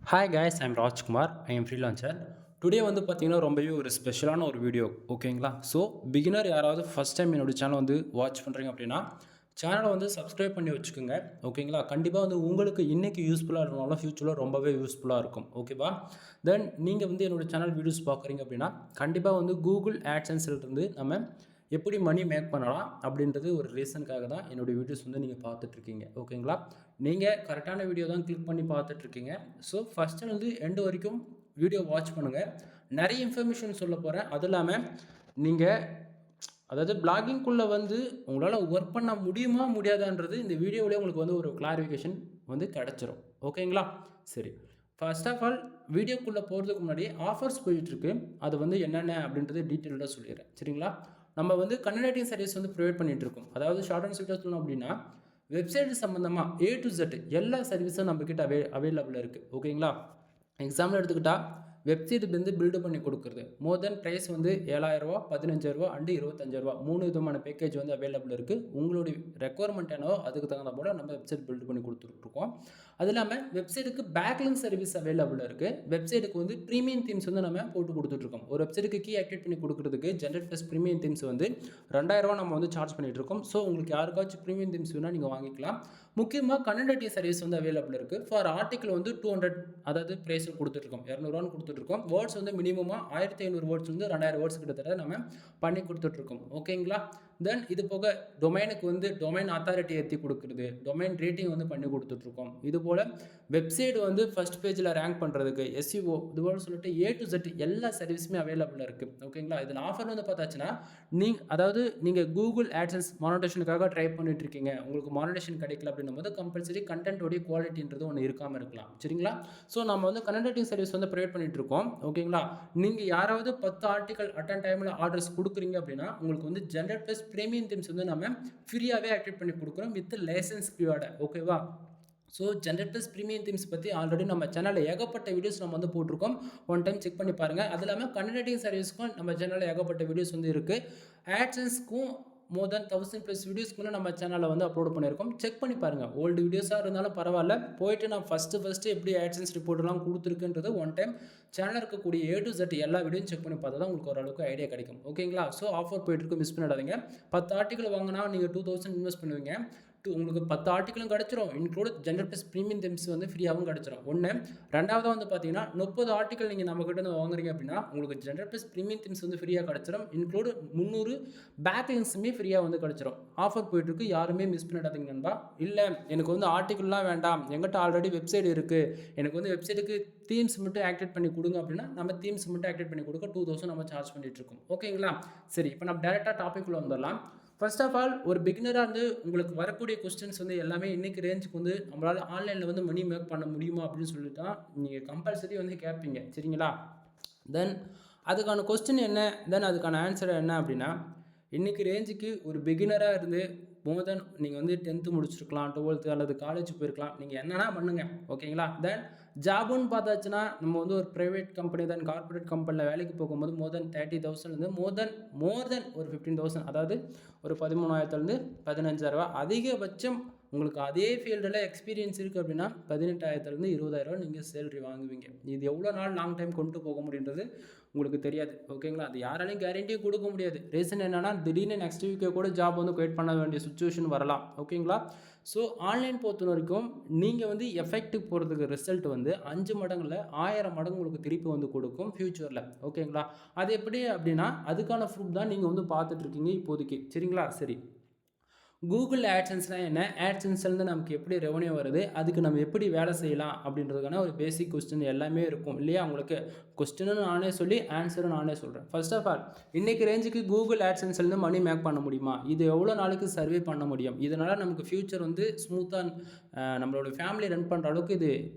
Hi guys, I'm Rajkumar. I am freelancer. Today வந்து பார்த்தீங்கன்னா ரொம்பவே ஒரு ஸ்பெஷலான ஒரு வீடியோ. ஓகேங்களா? ஸோ பிகினர் யாராவது ஃபஸ்ட் டைம் என்னோட சேனல் வந்து வாட்ச் பண்ணுறீங்க அப்படின்னா சேனலை வந்து சப்ஸ்கிரைப் பண்ணி வச்சுக்கோங்க. ஓகேங்களா? கண்டிப்பாக வந்து உங்களுக்கு இன்றைக்கி யூஸ்ஃபுல்லாக இருந்தாலும் ஃப்யூச்சரில் ரொம்பவே யூஸ்ஃபுல்லாக இருக்கும். ஓகேவா? தென் நீங்கள் வந்து என்னோடய சேனல் வீடியோஸ் பார்க்குறீங்க அப்படின்னா கண்டிப்பாக வந்து கூகுள் ஆட்சன்ஸ்லேருந்து நம்ம எப்படி மணி மேக் பண்ணலாம் அப்படின்றது ஒரு ரீசனுக்காக தான் என்னுடைய வீடியோஸ் வந்து நீங்கள் பார்த்துட்ருக்கீங்க. ஓகேங்களா? நீங்கள் கரெக்டான வீடியோ தான் கிளிக் பண்ணி பார்த்துட்ருக்கீங்க. ஸோ ஃபஸ்ட்டு வந்து எண்டு வரைக்கும் வீடியோ வாட்ச் பண்ணுங்கள். நிறைய இன்ஃபர்மேஷன் சொல்ல போகிறேன். அது இல்லாமல் நீங்கள் அதாவது பிளாகிங்குள்ளே வந்து உங்களால் ஒர்க் பண்ண முடியுமா முடியாதான்றது இந்த வீடியோவிலே உங்களுக்கு வந்து ஒரு கிளாரிஃபிகேஷன் வந்து கிடச்சிரும். ஓகேங்களா? சரி, ஃபர்ஸ்ட் ஆஃப் ஆல் வீடியோக்குள்ளே போகிறதுக்கு முன்னாடி ஆஃபர்ஸ் போயிட்டுருக்கு. அது வந்து என்னென்ன அப்படின்றது டீட்டெயில்டாக சொல்லிடுறேன். சரிங்களா? நம்ம வந்து கன்சல்டிங் சர்வீஸ் வந்து ப்ரொவைட் பண்ணிகிட்டு இருக்கோம். அதாவது ஷார்ட் அண்ட் ஸ்வீட்டாக சொல்லணும் அப்படின்னா வெப்சைட் சம்மந்தமாக A to Z எல்லா சர்வீஸும் நம்மக்கிட்ட அவைலபிள் இருக்குது. ஓகேங்களா? எக்ஸாம்பிள் எடுத்துக்கிட்டால் வெப்சைட்டுலேருந்து பில்டு பண்ணி கொடுக்குறது மோர் தென் ப்ரைஸ் வந்து 7,000 15,000 அண்டு 25,000 3 விதமான பேக்கேஜ் வந்து அவைலபிள் இருக்குது. உங்களுடைய ரெக்குவயர்மெண்ட் என்னவோ அதுக்கு தகுந்த போல் நம்ம வெப்சைட் பில்டு பண்ணி கொடுத்துட்ருக்கோம். அது இல்லாமல் வெப்சைட்டுக்கு பேக்லிங்க் சர்வீஸ் அவைலபிள் இருக்குது. வெப்சைட்டுக்கு வந்து ப்ரீமியம் தீம்ஸ் வந்து நம்ம போட்டு கொடுத்துட்ருக்கோம். ஒரு வெப்சைட்டுக்கு கீ ஆக்டிவேட் பண்ணி கொடுக்குறதுக்கு ஜென்ரேட் ப்ளஸ் ப்ரீமியம் தீம்ஸ் வந்து 2,000 நம்ம வந்து சார்ஜ் பண்ணிகிட்ருக்கோம். ஸோ உங்களுக்கு யாருக்காச்சும் ப்ரீமியம் தீம்ஸ் வேணால் நீங்கள் வாங்கிக்கலாம். முக்கியமாக கன்சல்டிங் சர்வீஸ் வந்து அவைலபிள் இருக்குது. ஃபார் ஆர்டிக்கல் வந்து 200 அதாவது ப்ரைஸ் கொடுத்துட்ருக்கோம். 200 கொடுத்துட்ருக்கோம். வேர்ட்ஸ் வந்து மினிமமாக 1500 வேர்ட்ஸ் வந்து 2000 வேர்ட்ஸ் கிட்டத்தட்ட நம்ம பண்ணி கொடுத்துட்ருக்கோம். ஓகேங்களா? தென் இது போக டொமைனுக்கு வந்து டொமைன் அத்தாரிட்டி ஏற்றி கொடுக்குறது, டொமைன் ரேட்டிங் வந்து பண்ணி கொடுத்துட்ருக்கோம். இது போல் வெப்சைட் வந்து ஃபஸ்ட் பேஜில் ரேங்க் பண்ணுறதுக்கு SEO இது போல் சொல்லிட்டு A to Z எல்லா சர்வீஸுமே அவைலபிளாக இருக்குது. ஓகேங்களா? இதில் ஆஃபர் வந்து பார்த்தாச்சுன்னா நீங்கள் கூகுள் ஆட்சன்ஸ் மானிட்டேஷனுக்காக ட்ரை பண்ணிட்டு இருக்கீங்க, உங்களுக்கு மானிட்டேஷன் கிடைக்கல அப்படின்னும் போது கம்பல்சரி கண்டென்ட்டோடைய குவாலிட்டின்றது ஒன்று இருக்காமல் இருக்கலாம். சரிங்களா? ஸோ நம்ம வந்து கன்சல்டிங் சர்வீஸ் வந்து ப்ரொவைட் பண்ணிட்டு இருக்கோம். ஓகேங்களா? நீங்கள் யாராவது 10 ஆர்டிக்கல் அட்டன் டைமில் ஆர்டர்ஸ் கொடுக்குறீங்க அப்படின்னா உங்களுக்கு வந்து ஜென்ரேட் ப்ளஸ் ப்ரீமியம் தீம்ஸ் வந்து நம்ம ஃப்ரீயாகவே ஆக்டிவேட் பண்ணி கொடுக்குறோம் வித் லைசன்ஸ் ஃப்ரீயோட. ஓகேவா? So generate plus premium themes பற்றி ஆல்ரெடி நம்ம சேனலில் ஏகப்பட்ட வீடியோஸ் நம்ம வந்து போட்டிருக்கோம். ஒன் டைம் செக் பண்ணி பாருங்கள். அது இல்லாமல் கன்சல்டிங் சர்வீஸ்க்கும் நம்ம சேனலில் ஏகப்பட்ட வீடியோஸ் வந்து இருக்குது. ஆட்சன்ஸ்க்கும் மோர் தென் 1000+ வீடியோஸ்க்கு நம்ம சேனலில் வந்து அப்லோட் பண்ணியிருக்கோம். செக் பண்ணி பாருங்கள். ஓல்டு வீடியோஸாக இருந்தாலும் பரவாயில்ல, போயிட்டு நான் ஃபஸ்ட்டு எப்படி ஆட்சன்ஸ் ரிப்போர்ட்லாம் கொடுத்துருக்குன்றது ஒன் டைம் சேனலில் இருக்கக்கூடிய A to Z எல்லா வீடியோவும் செக் பண்ணி பார்த்தா தான் உங்களுக்கு ஓரளவுக்கு ஐடியா கிடைக்கும். ஓகேங்களா? ஸோ ஆஃபர் போயிட்டுருக்கு, மிஸ் பண்ணிடாதீங்க. 10 ஆர்டிக்கல் வாங்கினா நீங்கள் 2000 இன்வெஸ்ட் பண்ணுவீங்க. உங்களுக்கு 10 ஆர்டிக்கலும் கிடச்சிரும். Include general plus premium themes வந்து ஃப்ரீயாகவும் கிடச்சிரும். ஒன்று. ரெண்டாவது வந்து பார்த்தீங்கன்னா 30 ஆர்டிக்கல் நீங்கள் நம்மக்கிட்ட வந்து வாங்குறீங்க அப்படின்னா உங்களுக்கு ஜென்ரல் ப்ளஸ் ப்ரீமியம் தீம்ஸ் வந்து ஃப்ரீயாக கிடச்சிரும். இன்க்ளூட் 300 பேக்லிங்ஸுமே ஃப்ரீயாக வந்து கிடச்சிரும். ஆஃபர் போயிட்டுருக்கு, யாருமே மிஸ் பண்ணிடாதீங்க நண்பா. இல்லை எனக்கு வந்து ஆர்டிக்கல்லாம் வேண்டாம், எங்கிட்ட ஆல்ரெடி வெப்சைட் இருக்குது, எனக்கு வந்து வெப்சைட்டுக்கு தீம்ஸ் மட்டும் ஆக்டிவேட் பண்ணி கொடுங்க அப்படின்னா நம்ம தீம்ஸ் மட்டும் ஆக்டிவேட் பண்ணி கொடுக்க 2000 நம்ம சார்ஜ் பண்ணிகிட்ருக்கோம். ஓகேங்களா? சரி, இப்போ நம்ம டேரெக்டாக டாபிக்குள்ளே வந்துடலாம். ஃபர்ஸ்ட் ஆஃப் ஆல் ஒரு பிகினராக வந்து உங்களுக்கு வரக்கூடிய கொஸ்டின்ஸ் வந்து எல்லாமே இன்றைக்கி ரேஞ்சுக்கு வந்து நம்மளால் ஆன்லைனில் வந்து மணி மேக் பண்ண முடியுமா அப்படின்னு சொல்லிட்டு தான் நீங்கள் கம்பல்சரி வந்து கேட்பீங்க. சரிங்களா? தென் அதுக்கான கொஸ்டின் என்ன, தென் அதுக்கான ஆன்சர் என்ன அப்படின்னா இன்றைக்கி ரேஞ்சுக்கு ஒரு பிகினராக இருந்து மோர் தென் நீங்கள் வந்து 10th முடிச்சிருக்கலாம், 12th அல்லது காலேஜ் போயிருக்கலாம், நீங்கள் என்னென்னா பண்ணுங்கள். ஓகேங்களா? தென் ஜாபுன்னு பார்த்தாச்சுன்னா நம்ம வந்து ஒரு ப்ரைவேட் கம்பெனி தென் கார்பரேட் கம்பெனியில் வேலைக்கு போகும்போது மோர் தென் 30,000 மோர் தென் ஒரு 15,000 அதாவது ஒரு 13,000 15,000 அதிகபட்சம் உங்களுக்கு அதே ஃபீல்டில் எக்ஸ்பீரியன்ஸ் இருக்குது அப்படின்னா 18,000 20,000 நீங்கள் சேலரி வாங்குவீங்க. இது எவ்வளோ நாள் லாங் டைம் கொண்டு போக முடியுன்றது உங்களுக்கு தெரியாது. ஓகேங்களா? அது யாராலையும் கேரண்டியும் கொடுக்க முடியாது. ரீசன் என்னென்னா திடீர்னு நெக்ஸ்ட் வீக்கே கூட ஜாப் வந்து குவைட் பண்ண வேண்டிய சுச்சுவேஷன் வரலாம். ஓகேங்களா? ஸோ ஆன்லைன் பொறுத்த வரைக்கும் நீங்கள் வந்து எஃபெக்டிவ் போகிறதுக்கு ரிசல்ட் வந்து 5 மடங்கில் 1000 மடங்கு உங்களுக்கு திருப்பி வந்து கொடுக்கும் ஃப்யூச்சரில். ஓகேங்களா? அது எப்படி அப்படின்னா அதுக்கான ப்ரூஃப் தான் நீங்கள் வந்து பார்த்துட்ருக்கீங்க இப்போதைக்கு. சரிங்களா? சரி, கூகுள் ஆட்சன்ஸ்னால் என்ன, ஆட்சன்ஸ்லேருந்து நமக்கு எப்படி ரெவன்யூ வருது, அதுக்கு நம்ம எப்படி வேலை செய்யலாம் அப்படின்றதுக்கான ஒரு பேசிக் கொஸ்டின் எல்லாமே இருக்கும் இல்லையா? உங்களுக்கு கொஸ்டினும் நானே சொல்லி ஆன்சரும் நானே சொல்கிறேன். ஃபர்ஸ்ட் ஆஃப் ஆல் இன்றைக்கி ரேஞ்சுக்கு கூகுள் ஆட்சன்ஸ்லேருந்து மணி மேக் பண்ண முடியுமா, இது எவ்வளோ நாளைக்கு சர்வே பண்ண முடியும், இதனால் நமக்கு ஃப்யூச்சர் வந்து ஸ்மூத்தாக நம்மளோட ஃபேமிலி ரன் பண்ணுற அளவுக்கு இது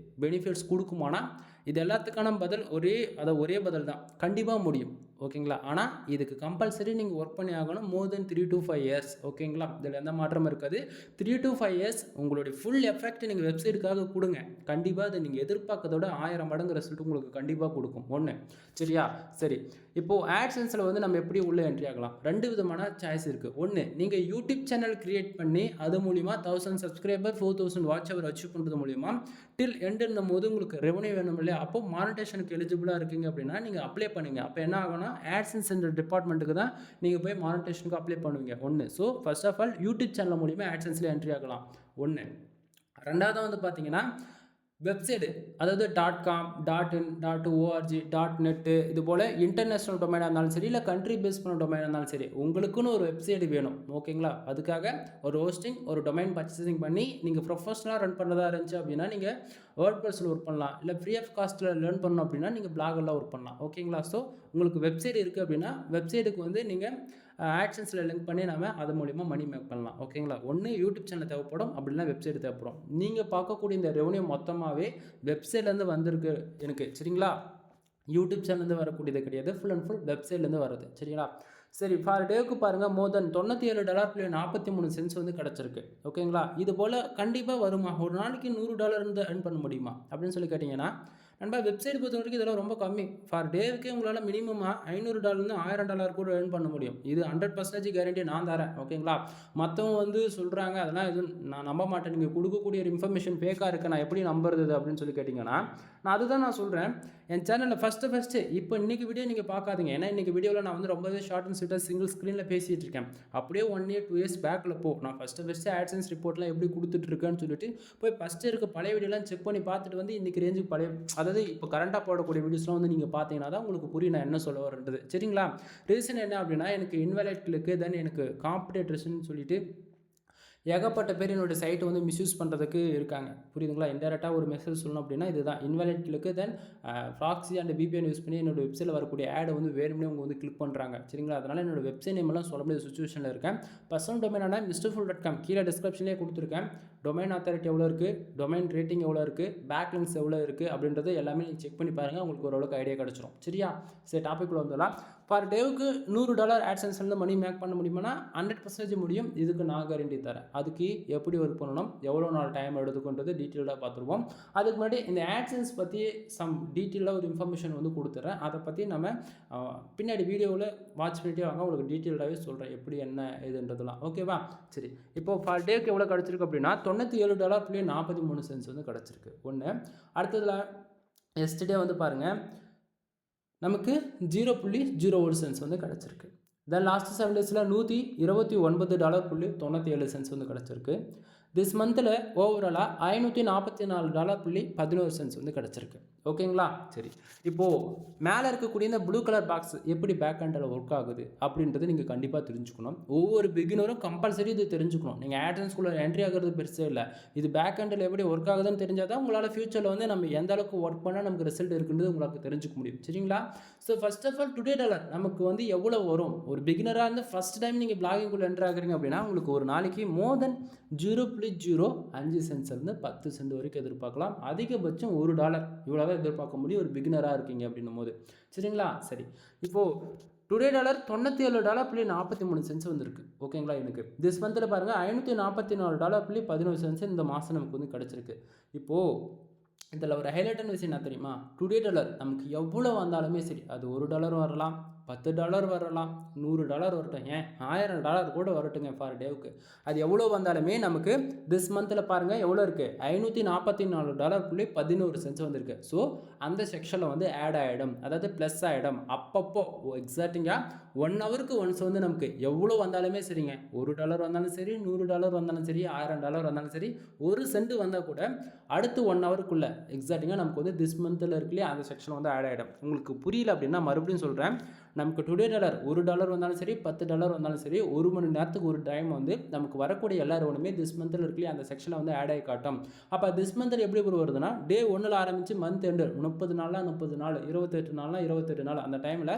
பெனிஃபிட்ஸ் கொடுக்குமானா இது எல்லாத்துக்கான பதில் ஒரே பதில் தான், கண்டிப்பாக முடியும். ஓகேங்களா. ஆனால் இதுக்கு கம்பல்சரி நீங்கள் ஒர்க் பண்ணி ஆகணும் மோர் தென் 3 to 5 இயர்ஸ். ஓகேங்களா. இதில் எந்த மாற்றமும் இருக்காது. 3 to 5 இயர்ஸ் உங்களுடைய ஃபுல் எஃபெக்ட் நீங்கள் வெப்சைட்டுக்காக கொடுங்க. கண்டிப்பாக அதை நீங்கள் எதிர்பார்க்கறதோட 1000 மடங்கு ரிசல்ட் உங்களுக்கு கண்டிப்பாக கொடுக்கும். ஒன்று சரியா. சரி, இப்போது ஆட்சன்ஸில் வந்து நம்ம எப்படி உள்ளே என்ட்ரி ஆகலாம்? 2 விதமான சாய்ஸ் இருக்குது. ஒன்று, நீங்கள் யூடியூப் சேனல் கிரியேட் பண்ணி அது மூலிமா 1000 சப்ஸ்கிரைபர் 4000 வாட்ச் அவர் அச்சீவ் பண்ணுறது மூலிமா டில் எண்டுன்னும் போது உங்களுக்கு ரெவன்யூ வேணும் இல்லையா. அப்போ மானிட்டேஷனுக்கு எலிஜிபிளாக இருக்கீங்க அப்படின்னா நீங்கள் அப்ளை பண்ணுங்க. அப்போ என்ன ஆகும்னா ஆட்சன்ஸ் என்ற டிபார்ட்மெண்ட்டுக்கு தான் நீங்கள் போய் மானிட்டேஷனுக்கு அப்ளை பண்ணுவீங்க. ஒன்று. So first of all YouTube channel மூலிமா ஆட்சன்ஸில் என்ட்ரி ஆகலாம். ஒன்று. ரெண்டாவது வந்து பார்த்தீங்கன்னா வெப்சைடு, அதாவது .com, .in, .org, .net இது போல் இன்டர்நேஷ்னல் டொமைனாக இருந்தாலும் சரி, இல்லை கண்ட்ரி பேஸ் பண்ண டொமைனாக இருந்தாலும் சரி, உங்களுக்குன்னு ஒரு வெப்சைடு வேணும். ஓகேங்களா. அதுக்காக ஒரு ஹோஸ்டிங், ஒரு டொமைன் பர்ச்சேசிங் பண்ணி நீங்கள் ப்ரொஃபஷனலாக ரன் பண்ணுறதா இருந்துச்சு அப்படின்னா நீங்கள் வேர்ட்பிரஸில் ஒர்க் பண்ணலாம். இல்லை ஃப்ரீ ஆஃப் காஸ்ட்டில் லேர்ன் பண்ணணும் அப்படின்னா நீங்கள் பிளாகெல்லாம் ஒர்க் பண்ணலாம். ஓகேங்களா. ஸோ உங்களுக்கு வெப்சைட் இருக்குது அப்படின்னா வெப்சைட்டுக்கு வந்து நீங்கள் ஆட்சன்ஸில் லிங்க் பண்ணி நம்ம அது மூலிமா மணி மேக் பண்ணலாம். ஓகேங்களா. ஒன்று யூடியூப் சேனல் தேவைப்படும், அப்படின்னா வெப்சைட் தேவைப்படும். நீங்கள் பார்க்கக்கூடிய இந்த ரெவன்யூ மொத்தமாகவே வெப்சைட்லேருந்து வந்திருக்கு எனக்கு. சரிங்களா. யூடியூப் சேனல்லேருந்து வரக்கூடியது கிடையாது, ஃபுல் அண்ட் ஃபுல் வெப்சைட்லேருந்து வருது. சரிங்களா. சரி, ஃபார் டேவுக்கு பாருங்கள் மோர் தென் $97.43 வந்து கிடச்சிருக்கு. ஓகேங்களா. இது போல் கண்டிப்பாக வருமா? ஒரு நாளைக்கு $100 இருந்து earn பண்ண முடியுமா அப்படின்னு சொல்லி கேட்டிங்கன்னா, நண்பா வெப்சைட் பொறுத்த வரைக்கும் இதெல்லாம் ரொம்ப கம்மி. ஃபார் டேவுக்கே உங்களால் மினிமமாக $500 $1000 கூட earn பண்ண முடியும். இது 100% கேரண்டி நான் தரேன். ஓகேங்களா. மற்றவங்க வந்து சொல்கிறாங்க, அதெல்லாம் எதுவும் நான் நம்ப மாட்டேன். நீங்கள் கொடுக்கக்கூடிய ஒரு இன்ஃபர்மேஷன் ஃபேக்காக இருக்குது, நான் எப்படி நம்புறது அப்படின்னு சொல்லி கேட்டிங்கன்னா, அதுதான் நான் சொல்கிறேன். என் சேனலில் ஃபஸ்ட்டு இப்போ இன்றைக்கி வீடியோ நீங்கள் பார்க்காதீங்க. ஏன்னா இன்றைக்கி வீடியோவில் நான் வந்து ரொம்பவே ஷார்ட் அண்ட் ஸ்வீட்டாக சிங்கிள் ஸ்க்ரீனில் பேசிகிட்டு இருக்கேன். அப்படியே 1 year 2 years பேக்கில் நான் ஃபஸ்ட்டு ஆட்சன்ஸ் ரிப்போர்ட்லாம் எப்படி கொடுத்துட்ருக்கேன்னு சொல்லிட்டு போய் ஃபஸ்ட்டு இருக்க பழைய வீடியோலாம் செக் பண்ணி பார்த்துட்டு வந்து இன்றைக்கி ரேஞ்சுக்கு பழைய, அதாவது இப்போ கரண்ட்டாக போடக்கூடிய வீடியோஸ்லாம் வந்து நீங்கள் பார்த்தீங்கன்னா தான் உங்களுக்கு புரியும் நான் என்ன சொல்ல வரேன்றது. சரிங்களா. ரீசன் என்ன அப்படின்னா, எனக்கு இன்வாலிட் கிளிக்கு, தென் எனக்கு காம்படேட்டர்ஸ்ன்னு சொல்லிட்டு ஏகப்பட்ட பேர் என்னோட சைட்டை வந்து மிஸ்யூஸ் பண்ணுறதுக்கு இருக்காங்க. புரியுதுங்களா. இன்டெரக்டாக ஒரு மெசேஜ் சொல்லணும் அப்படின்னா இதுதான் இன்வாலிட் கிளிக்கு, தென் ப்ராக்ஸி அண்ட் VPN யூஸ் பண்ணி என்னோட வெப்சைட்டில் வரக்கூடிய ஆடை வந்து வேணும்னே அவங்க வந்து கிளிக் பண்ணுறாங்க. சரிங்களா. அதனால் என்னோட வெப்சைட் நேமெல்லாம் சொல்ல முடியாத சுச்சுவேஷனில் இருக்கேன். பர்சனல் டொமைனான misterfull.com கீழே டிஸ்கிரிப்ஷன்லேயே கொடுத்துருக்கேன். டொமைன் அத்தாரிட்டி எவ்வளோ இருக்குது, டொமைன் ரேட்டிங் எவ்வளோ இருக்குது, பேக்லிங்ஸ் எவ்வளோ இருக்குது அப்படின்றது எல்லாமே நீங்கள் செக் பண்ணி பாருங்கள். உங்களுக்கு ஓரளவுக்கு ஐடியா கிடச்சிரும். சரியா. சரி, டாபிக்குள்ள வந்துடலாம். ஃபார் டேவுக்கு $100 ஆட்சன்ஸ்லேருந்து மணி மேக் பண்ண முடியுமானா 100% முடியும். இதுக்கு நான் கேரண்டி தரேன். அதுக்கு எப்படி ஒர்க் பண்ணணும், எவ்வளோ நாள் டைம் எடுத்துக்கொண்டது டீட்டெயிலாக பார்த்துருவோம். அதுக்கு முன்னாடி இந்த ஆட்சன்ஸ் பற்றி சம் டீட்டெயிலாக ஒரு இன்ஃபர்மேஷன் வந்து கொடுத்துட்றேன். அதை பற்றி நம்ம பின்னாடி வீடியோவில் வாட்ச் பண்ணிட்டே வாங்க, உங்களுக்கு டீட்டெயிலாகவே சொல்கிறேன் எப்படி என்ன இதுன்றதுலாம். ஓகேவா. சரி, இப்போது ஃபார் டேவுக்கு எவ்வளோ கிடச்சிருக்கு அப்படின்னா $97.43 வந்து கிடச்சிருக்கு. ஒன்று. அடுத்ததில் எஸ்டர்டே வந்து பாருங்கள் நமக்கு $0.01 வந்து கிடச்சிருக்கு. தென் லாஸ்ட் 7 டேஸில் $129.97 வந்து கிடச்சிருக்கு. திஸ் மந்தில் ஓவராலாக $544.11 வந்து கிடச்சிருக்கு. ஓகேங்களா. சரி, இப்போது மேலே இருக்கக்கூடிய இந்த ப்ளூ கலர் பாக்ஸ் எப்படி பேக் ஹேண்டில் ஒர்க் ஆகுது அப்படின்றது நீங்கள் கண்டிப்பாக தெரிஞ்சுக்கணும். ஒவ்வொரு பிகினரும் கம்பல்சரி இது தெரிஞ்சுக்கணும். நீங்கள் ஆட்சன்ஸ்குள்ளே என்ட்ரி ஆகிறது பெருசே இல்லை, இது பேக் ஹேண்டில் எப்படி ஒர்க் ஆகுதுன்னு தெரிஞ்சால் தான் உங்களால் ஃபியூச்சரில் வந்து நம்ம எந்த அளவுக்கு ஒர்க் பண்ணால் நமக்கு ரிசல்ட் இருக்குன்றது உங்களுக்கு தெரிஞ்சுக்க முடியும். சரிங்களா. So first of all today dollar நமக்கு வந்து எவ்வளோ வரும்? ஒரு பிகினராக இருந்து ஃபஸ்ட் டைம் நீங்கள் பிளாகிங்குள்ளே என்ட்ரி ஆகுறீங்க அப்படின்னா உங்களுக்கு ஒரு நாளைக்கு மோர் தென் 0.05 சென்ட்ஸ்லேருந்து 10 சென்ட் வரைக்கும் எதிர்பார்க்கலாம். அதிகபட்சம் $1 இவ்வளோ தான் எதிர்பார்க்க முடியும் ஒரு பிகினராக இருக்கீங்க அப்படின்னும் போது. சரிங்களா. சரி, இப்போது டுடே டாலர் $97.43 வந்திருக்கு. ஓகேங்களா. எனக்கு திஸ் மந்தில் பாருங்கள் $544.11 இந்த மாதம் நமக்கு வந்து கிடச்சிருக்கு. இப்போது இதில் ஒரு ஹைலைட்டான விஷயம் என்ன தெரியுமா? டுடே டாலர் நமக்கு எவ்வளோ வந்தாலுமே சரி, அது $1 வரலாம், $10 வரலாம், $100 வரட்டும், ஏன் $1000 கூட வரட்டுங்க ஃபார் டேவுக்கு. அது எவ்வளோ வந்தாலுமே நமக்கு திஸ் மந்தில் பாருங்கள் எவ்வளோ இருக்குது, $544.11 வந்திருக்கு. ஸோ அந்த செக்ஷனில் வந்து ஆட் ஆகிடும், அதாவது ப்ளஸ் ஆகிடும். அப்பப்போ எக்ஸாக்டிங்காக 1 ஹவருக்கு ஒன்ஸ் வந்து நமக்கு எவ்வளோ வந்தாலுமே சரிங்க, $1 வந்தாலும் சரி, $100 வந்தாலும் சரி, $1000 வந்தாலும் சரி, 1 சென்ட் வந்தால் கூட அடுத்து 1 ஹவருக்குள்ளே எக்ஸாக்டிங்காக நமக்கு வந்து திஸ் மந்தில் இருக்குல்லையே அந்த செக்ஷன் வந்து ஆட் ஆகிடும். உங்களுக்கு புரியல அப்படின்னா மறுபடியும் சொல்கிறேன். நமக்கு டுடே டாலர் $1 வந்தாலும் சரி, $10 வந்தாலும் சரி, 1 மணி நேரத்துக்கு ஒரு டைம் வந்து நமக்கு வரக்கூடிய எல்லா ரெவனுமே திஸ் மந்தில் இருக்குல்லையே அந்த செக்ஷனில் வந்து ஆட் ஆகி காட்டும். அப்போ திஸ் மந்தில் எப்படி வருதுன்னா டே 1ல் ஆரம்பித்து மந்த் எண்டு 30 நாள்னா 30 நாள், 28 நாள்னா 28 நாள், அந்த டைமில்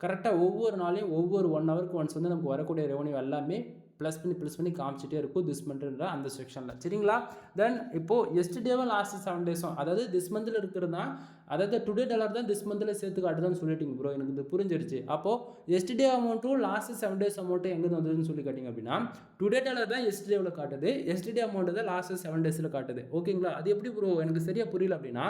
கரெக்டாக ஒவ்வொரு நாளையும் ஒவ்வொரு 1 ஹவருக்கு ஒன்ஸ் வந்து நமக்கு வரக்கூடிய ரெவன்யூ எல்லாமே ப்ளஸ் பண்ணி காமிச்சிட்டே இருக்கும் திஸ் மந்த்ன்ற அந்த செக்ஷனில். சரிங்களா? தென் இப்போது எஸ்டர்டேவும் லாஸ்ட் 7 டேஸும், அதாவது திஸ் மந்தில் இருக்கிறது தான், அதாவது டுடே டாலர் தான் திஸ் மந்தில் சேர்த்து காட்டுதான்னு சொல்லிட்டீங்க ப்ரோ, எனக்கு இது புரிஞ்சிருச்சு. அப்போது எஸ்டர்டே அமௌண்ட்டும் லாஸ்ட் 7 டேஸ் அமௌண்ட்டும் எங்கே வந்ததுன்னு சொல்லி கேட்டிங்க அப்படின்னா, டுடே டாலர் தான் எஸ்டர்டேவில் காட்டுது, எஸ்டர்டே அமௌண்ட் தான் லாஸ்ட் 7 டேஸில் காட்டுது. ஓகேங்களா? அது எப்படி ப்ரோ எனக்கு சரியாக புரியல அப்படின்னா,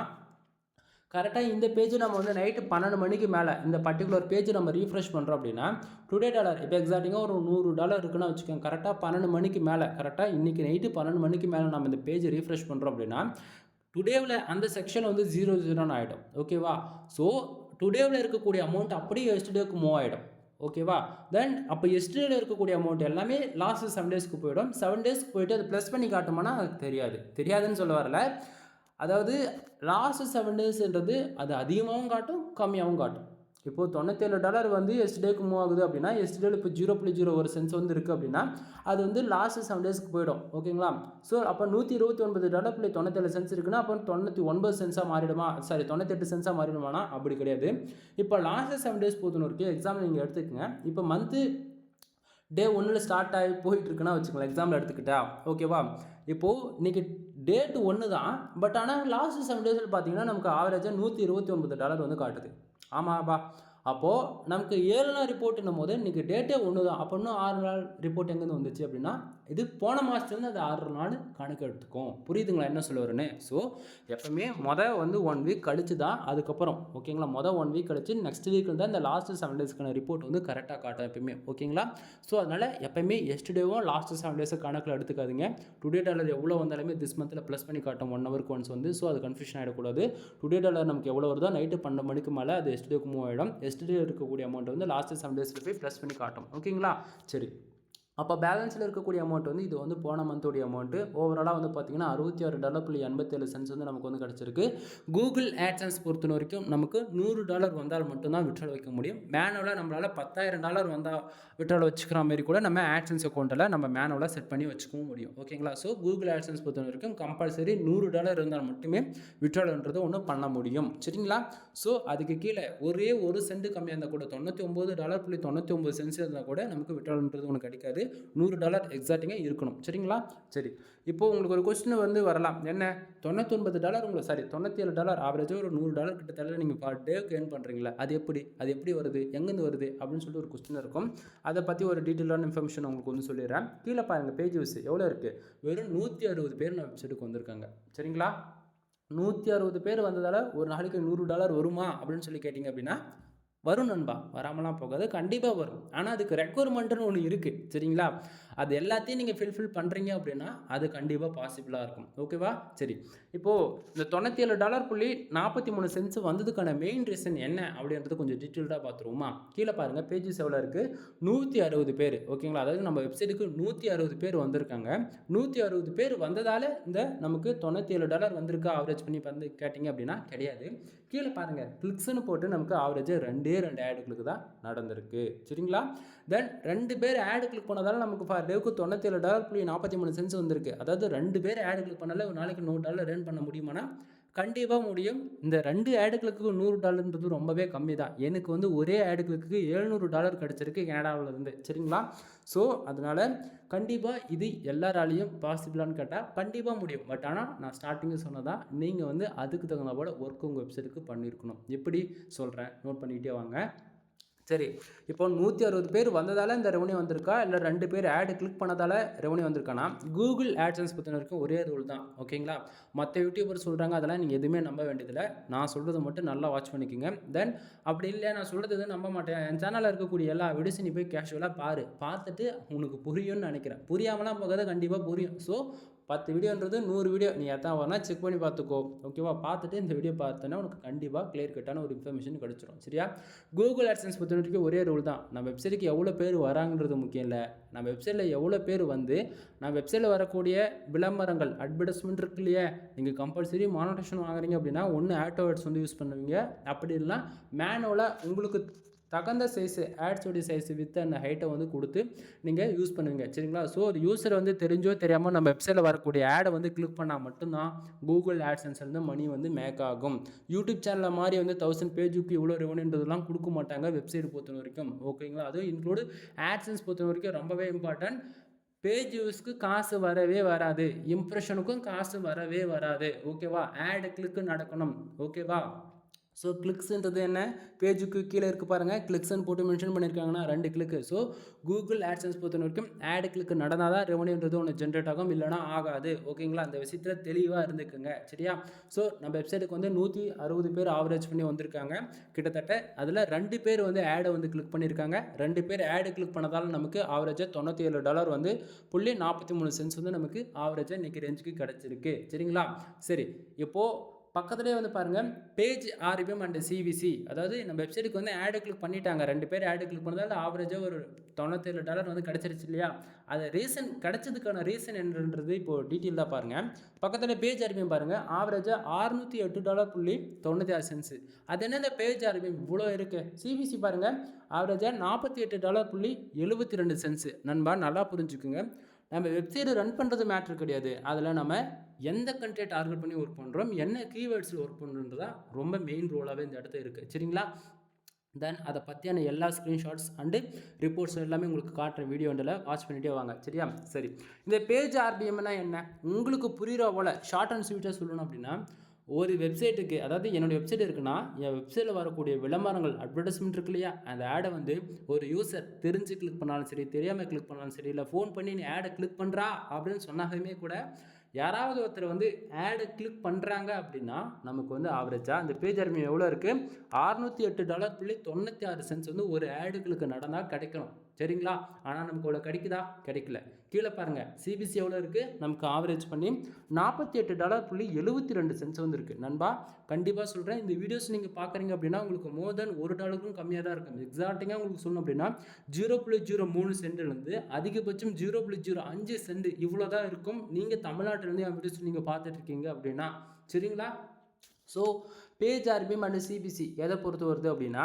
கரெக்டாக இந்த பேஜ் நம்ம வந்து நைட்டு 12 மணிக்கு மேலே இந்த பர்டிகுலர் பேஜ் நம்ம ரீஃப்ரெஷ் பண்ணுறோம் அப்படின்னா, டுடே டாலர் இப்போ எக்ஸாக்டிங்காக ஒரு $100 இருக்குன்னு வச்சுக்கோங்க. கரெக்டாக 12 மணிக்கு மேலே, கரெக்டாக இன்றைக்கி நைட்டு 12 மணிக்கு மேலே நம்ம இந்த பேஜ் ரீஃப்ரெஷ் பண்ணுறோம் அப்படின்னா, டுடேவில் அந்த செக்ஷன் வந்து 00 ஆகிடும். ஓகேவா? ஸோ டுடேவில் இருக்கக்கூடிய அமௌண்ட் அப்படியே எஸ்டர்டேக்கு மூவ் ஆகிடும். ஓகேவா? தென் அப்போ எஸ்டர்டேவில் இருக்கக்கூடிய அமௌண்ட் எல்லாமே லாஸ்ட் 7 டேஸ்க்கு போயிடும். 7 டேஸ்க்கு போயிட்டு அது ப்ளஸ் பண்ணி காட்டுமானா அது தெரியாதுன்னு சொல்ல வரல. அதாவது லாஸ்ட் 7 டேஸ்ன்றது அது அதிகமாகவும் காட்டும், கம்மியாகவும் காட்டும். இப்போது $97 வந்து எஸ்டர்டேக்கு மூவ் ஆகுது அப்படின்னா, எஸ்டர்டேல இப்போ 0.01 சென்ஸ் வந்து இருக்குது அப்படின்னா, அது வந்து லாஸ்ட் 7 டேஸ்க்கு போயிடும். ஓகேங்களா? ஸோ அப்போ $129.97 இருக்குன்னா அப்போ 99 சென்ஸாக மாறிடுமா, சாரி 98 சென்ஸாக மாறிடுமானா அப்படி கிடையாது. இப்போ லாஸ்ட் 7 டேஸ் போதுன்னு இருக்கு. எக்ஸாம்பிள் நீங்கள் எடுத்துக்கங்க. இப்போ மந்த்து டே 1 ஸ்டார்ட் ஆகி போயிட்டுருக்குன்னா வச்சுக்கோங்களேன், எக்ஸாம்பிள் எடுத்துக்கிட்டா. ஓகேவா? இப்போது இன்றைக்கி டேட் 1 தான், பட் ஆனால் லாஸ்ட் 7 டேஸில் பார்த்தீங்கன்னா நமக்கு ஆவரேஜாக $129 வந்து காட்டுது. ஆமாப்பா, அப்போது நமக்கு 7 நாள் ரிப்போர்ட்னும் போது இன்றைக்கி டேட்டே 1 தான், அப்போ இன்னும் 6 நாள் ரிப்போர்ட் எங்கேருந்து வந்துச்சு அப்படின்னா, இது போன மாதத்துலேருந்து அது 6 நாள் கணக்கு எடுத்துக்கும். புரியுதுங்களா என்ன சொல்ல வரேன்னு? ஸோ எப்பவுமே வந்து 1 வீக் கழிச்சு தான் அதுக்கப்புறம், ஓகேங்களா, 1 வீக் கழிச்சு நெக்ஸ்ட் வீக்கில் தான் இந்த லாஸ்ட் 7 டேஸ்க்கான ரிப்போர்ட் வந்து கரெக்டாக காட்டும் எப்பயுமே. ஓகேங்களா? ஸோ அதனால் எப்பயுமே எஸ்டர்டேவும் லாஸ்ட் 7 டேஸை கணக்கில் எடுத்துக்காதீங்க. டுடே டாலர் எவ்வளோ வந்தாலுமே திஸ் மந்தில் ப்ளஸ் பண்ணி காட்டும் 1 ஹவருக்கு ஒன்ஸ் வந்து. ஸோ அது கன்ஃபியூஷன் ஆகிடக்கூடாது. டுடே டாலர் நமக்கு எவ்வளோ வருதோ நைட்டு 12 மணிக்கு மேலே அது எஸ்டர்டேக்கு மூவ் ஆகிடும். எஸ்டர்டே இருக்கக்கூடிய அமௌண்ட் வந்து லாஸ்ட் 7 டேஸில் போய் ப்ளஸ் பண்ணி காட்டும். ஓகேங்களா? சரி, அப்போ பேலன்ஸில் இருக்கக்கூடிய அமௌண்ட் வந்து இது வந்து போன மந்தோடைய அமௌண்ட்டு. ஓவராலாக வந்து பார்த்திங்கன்னா $66.87 வந்து நமக்கு வந்து கிடச்சிருக்கு. கூகுள் ஆட்சன்ஸ் பொறுத்த வரைக்கும் நமக்கு $100 வந்தால் மட்டும்தான் விட்ரால் வைக்க முடியும். மேனுவலாக நம்மளால் $10,000 வந்தால் விட்ரால் வச்சுக்கிற மாதிரி கூட நம்ம ஆட்சன்ஸ் அக்கௌண்ட்டில் நம்ம மேனுவலாக செட் பண்ணி வச்சுக்கவும் முடியும். ஓகேங்களா? ஸோ கூகுள் ஆட்சன்ஸ் பொறுத்த வரைக்கும் கம்பல்சரி $100 இருந்தால் மட்டுமே விட்ரால்ன்றது ஒன்று பண்ண முடியும். சரிங்களா? ஸோ அதுக்கு கீழே ஒரே 1 சென்ட் கம்மியாக இருந்தால் கூட $99.99 இருந்தால் கூட நமக்கு விட்ரால்ன்றது ஒன்று கிடைக்காது. $100 எக்ஸாக்டிங்காக இருக்கணும். சரிங்களா? சரி, இப்போது உங்களுக்கு ஒரு கொஸ்டின் வந்து வரலாம். என்ன, $99 உங்களுக்கு $97 ஆவரேஜாக ஒரு $100 கிட்டத்தட்ட நீங்கள் பர் டேக்கு ஏர்ன் பண்ணுறீங்களா, அது எப்படி வருது, எங்கேருந்து வருது அப்படின்னு சொல்லிட்டு ஒரு கொஸ்டின் இருக்கும். அதை பற்றி ஒரு டீட்டெயிலான இன்ஃபர்மேஷன் உங்களுக்கு வந்து சொல்லிடுறேன். கீழே பாருங்கள், பேஜ் வியூஸ் எவ்வளோ இருக்குது, வெறும் 160 பேர் நம்ம வெப்சைட்டுக்கு வந்திருக்காங்க. சரிங்களா? 160 பேர் வந்ததால் ஒரு நாளைக்கு $100 வருமா அப்படின்னு சொல்லி கேட்டிங்க அப்படின்னா, வரும் நண்பா, வராமலாம் போகாது, கண்டிப்பாக வரும். ஆனால் அதுக்கு ரெக்குவயர்மெண்ட்டுன்னு ஒன்று இருக்குது. சரிங்களா? அது எல்லாத்தையும் நீங்கள் ஃபில் பண்ணுறீங்க அப்படின்னா அது கண்டிப்பாக பாசிபிளாக இருக்கும். ஓகேவா? சரி, இப்போது இந்த $97.43 வந்ததுக்கான மெயின் ரீசன் என்ன அப்படின்றது கொஞ்சம் டீட்டெயில்டாக பார்த்துருவோமா? கீழே பாருங்கள், பேஜஸ் எவ்வளோ இருக்குது, 160 பேர். ஓகேங்களா? அதாவது நம்ம வெப்சைட்டுக்கு 160 பேர் வந்திருக்காங்க. 160 பேர் வந்ததால் இந்த நமக்கு $97 வந்திருக்கா ஆவரேஜ் பண்ணி வந்து கேட்டிங்க அப்படின்னா கிடையாது. கீழே பாருங்கள், கிளிக்ஸ்னு போட்டு நமக்கு ஆவரேஜாக 2 ஆடு கிளிக் தான் நடந்திருக்கு. சரிங்களா? தென் 2 பேர் ஆடு கிளிக் பண்ணதால நமக்கு ஃபார் டேவுக்கு $97.43 வந்திருக்கு. அதாவது 2 பேர் ஆடு கிளிக் பண்ணால ஒரு நாளைக்கு $100 ஏர்ன் பண்ண முடியுமானா கண்டிப்பாக முடியும். இந்த 2 ஆடு கிளிக்கு $100 ரொம்பவே கம்மி தான். எனக்கு வந்து ஒரே ஆடு கிளிக்கு $700 கிடச்சிருக்கு கனடாவிலேருந்து. சரிங்களா? ஸோ அதனால் கண்டிப்பாக இது எல்லாராலையும் பாசிபிளான்னு கேட்டால் கண்டிப்பாக முடியும். பட் ஆனால் நான் ஸ்டார்டிங்கில் சொன்னதான், நீங்கள் வந்து அதுக்கு தகுந்த போல் ஒர்க் உங்கள் வெப்சைட்டுக்கு பண்ணியிருக்கணும். எப்படி சொல்கிறேன், நோட் பண்ணிக்கிட்டே வாங்க. சரி, இப்போ 160 பேர் வந்ததால் இந்த ரெவன்யூ வந்திருக்கா, இல்லை 2 பேர் ஆடு கிளிக் பண்ணதால் ரெவன்யூ வந்திருக்கானா? கூகுள் ஆட்சன்ஸ் பொறுத்த வரைக்கும் ஒரே ரூல் தான். ஓகேங்களா? மற்ற யூடியூபர் சொல்கிறாங்க, அதெல்லாம் நீங்கள் எதுவுமே நம்ப வேண்டியதில்லை. நான் சொல்கிறது மட்டும் நல்லா வாட்ச் பண்ணிக்கோங்க. தென் அப்படி இல்லை நான் சொல்கிறது எதுவும் நம்ப மாட்டேன், என் சேனலில் இருக்கக்கூடிய எல்லா வீடியோஸும் நீ போய் கேஷுவலாக பார்த்துட்டு உனக்கு புரியும்னு நினைக்கிறேன். புரியாமலாம் போகாத, கண்டிப்பாக புரியும். ஸோ 10 வீடியோன்றது 100 வீடியோ நீ எத்தனை வரனா செக் பண்ணி பார்த்துக்கோ. ஓகேவா? பார்த்துட்டு இந்த வீடியோ பார்த்தோன்னா உனக்கு கண்டிப்பாக கிளியர் கட்டான ஒரு இன்ஃபர்மேஷன் கிடச்சிரும். சரியா? கூகுள் ஆட்சன்ஸ் பொறுத்த வரைக்கும் ஒரே ரூல் தான். நம்ம வெப்சைட்டுக்கு எவ்வளோ பேர் வராங்கன்றது முக்கியம் இல்லை, நம்ம வெப்சைட்டில் எவ்வளோ பேர் வந்து நம்ம வெப்சைட்டில் வரக்கூடிய விளம்பரங்கள் அட்வர்டைஸ்மெண்ட் இருக்கு இல்லையா, நீங்கள் கம்பல்சரி மானிட்டேஷன் வாங்குறீங்க அப்படின்னா ஒன்று ஆட்டோவேர்ட்ஸ் வந்து யூஸ் பண்ணுவீங்க, அப்படி இல்லைனா மேனுவலாக உங்களுக்கு தகுந்த சைஸு ஆட்ஸோடைய சைஸு வித் அந்த ஹைட்டை வந்து கொடுத்து நீங்கள் யூஸ் பண்ணுவீங்க. சரிங்களா? ஸோ ஒரு யூஸர் வந்து தெரிஞ்சோ தெரியாமல் நம்ம வெப்சைட்டில் வரக்கூடிய ஆடை வந்து கிளிக் பண்ணால் மட்டும்தான் கூகுள் ஆட்சன்ஸ்லேருந்து மணி வந்து மேக் ஆகும். யூடியூப் சேனலில் மாதிரி வந்து 1000 பேஜுக்கு இவ்வளோ ரெவன்யூன்றதுலாம் கொடுக்க மாட்டாங்க வெப்சைட் பொறுத்த வரைக்கும். ஓகேங்களா? அதுவும் இன்க்ளூடு ஆட்சன்ஸ் பொறுத்த வரைக்கும் ரொம்பவே இம்பார்ட்டன்ட். பேஜ் வியூஸ்க்கு காசு வரவே வராது, இம்ப்ரெஷனுக்கும் காசு வரவே வராது. ஓகேவா? ஆட் கிளிக்கு நடக்கணும். ஓகேவா? ஸோ கிளிக்ஸுன்றது என்ன? பேஜுக்கு கீழே இருக்குது பாருங்கள், கிளிக்ஸ்ன்னு போட்டு மென்ஷன் பண்ணியிருக்காங்கன்னா 2 கிளிக்கு. ஸோ கூகுள் ஆட்சன்ஸ் பொறுத்த வரைக்கும் ஆட் கிளிக்கு நடந்தால் தான் ரெவன்யூன்றது ஒன்று ஜென்ரேட் ஆகும், இல்லைனா ஆகாது. ஓகேங்களா? அந்த விஷயத்தில் தெளிவாக இருந்துக்குங்க. சரியா? ஸோ நம்ம வெப்சைட்டுக்கு வந்து 160 பேர் ஆவரேஜ் பண்ணி வந்திருக்காங்க கிட்டத்தட்ட. அதில் 2 பேர் வந்து ஆடை வந்து கிளிக் பண்ணியிருக்காங்க. 2 பேர் ஆடு கிளிக் பண்ணதால் நமக்கு ஆவரேஜாக $97 வந்து .43 வந்து நமக்கு ஆவரேஜாக இன்றைக்கி ரேஞ்சுக்கு கிடச்சிருக்கு. சரிங்களா? சரி, இப்போது பக்கத்துலேயே வந்து பாருங்கள் பேஜ் ஆர்பிஎம் அண்ட் சிவிசி, அதாவது நம்ம வெப்சைட்டுக்கு வந்து ஆடு கிளிக் பண்ணிட்டாங்க. 2 பேர் ஆடு கிளிக் பண்ணதால் ஆவரேஜாக ஒரு $97 வந்து கிடச்சிருச்சு இல்லையா? அது ரீசன் கிடச்சதுக்கான ரீசன் என்னன்றது இப்போது டீட்டெயிலாக பாருங்கள். பக்கத்தில் பேஜ் ஆர்பிஎம் பாருங்கள், ஆவரேஜாக $608.96. அது என்ன இந்த பேஜ் ஆர்பிஎம் இவ்வளோ இருக்குது? சிவிசி பாருங்கள், ஆவரேஜாக $48.72. நண்பா நல்லா புரிஞ்சுக்குங்க, நம்ம வெப்சைட்டை ரன் பண்ணுறது மேட்ரு கிடையாது. அதில் நம்ம எந்த கண்ட்ரியை டார்கெட் பண்ணி ஒர்க் பண்ணுறோம், என்ன கீவேர்ட்ஸில் ஒர்க் பண்ணுறதா ரொம்ப மெயின் ரோலாகவே இந்த இடத்துல இருக்குது. சரிங்களா? தென் அதை பற்றியான எல்லா ஸ்க்ரீன்ஷாட்ஸ் அண்டு ரிப்போர்ட்ஸ் எல்லாமே உங்களுக்கு காட்டுற வீடியோண்டில் வாட்ச் பண்ணிகிட்டே வாங்க. சரியா? சரி, இந்த பேஜ் ஆர்பிஎம்னா என்ன உங்களுக்கு புரிகிற போல் ஷார்ட் அண்ட் ஸ்வீட்டாக சொல்லணும் அப்படின்னா, ஒரு வெப்சைட்டுக்கு, அதாவது என்னுடைய வெப்சைட் இருக்குன்னா என் வெப்சைட்டில் வரக்கூடிய விளம்பரங்கள் அட்வர்டைஸ்மெண்ட் இருக்கு இல்லையா, அந்த ஆடை வந்து ஒரு யூசர் தெரிஞ்சு கிளிக் பண்ணாலும் சரி, தெரியாமல் கிளிக் பண்ணாலும் சரி, இல்லை ஃபோன் பண்ணி நீ ஆடை கிளிக் பண்ணுறா அப்படின்னு சொன்னாலுமே கூட, யாராவது ஒருத்தர் வந்து ஆடை கிளிக் பண்ணுறாங்க அப்படின்னா நமக்கு வந்து ஆவரேஜாக அந்த பேஜ் ஆர்பிஎம் எவ்வளோ இருக்குது? $608.96 வந்து ஒரு ஆடுகளுக்கு நடந்தால் கிடைக்கணும். சரிங்களா? ஆனால் நமக்கு அவ்வளோ கிடைக்குதா? கிடைக்கல. கீழே பாருங்கள், சிபிசி எவ்வளோ இருக்குது? நமக்கு ஆவரேஜ் பண்ணி $48.72 வந்து இருக்குது. நண்பா கண்டிப்பாக சொல்கிறேன், இந்த வீடியோஸ் நீங்கள் பார்க்குறீங்க அப்படின்னா உங்களுக்கு மோர் தென் $1 கம்மியாக தான் இருக்கும். எக்ஸாக்டிங்காக உங்களுக்கு சொல்லணும் அப்படின்னா 0.03 சென்ட்லேருந்து அதிகபட்சம் 0.05 சென்ட் இவ்வளோ தான் இருக்கும். நீங்கள் தமிழ்நாட்டிலேருந்து என் வீடியோஸ் நீங்கள் பார்த்துட்ருக்கீங்க அப்படின்னா. சரிங்களா? So page RPM and CPC எதை பொறுத்து வருது அப்படின்னா,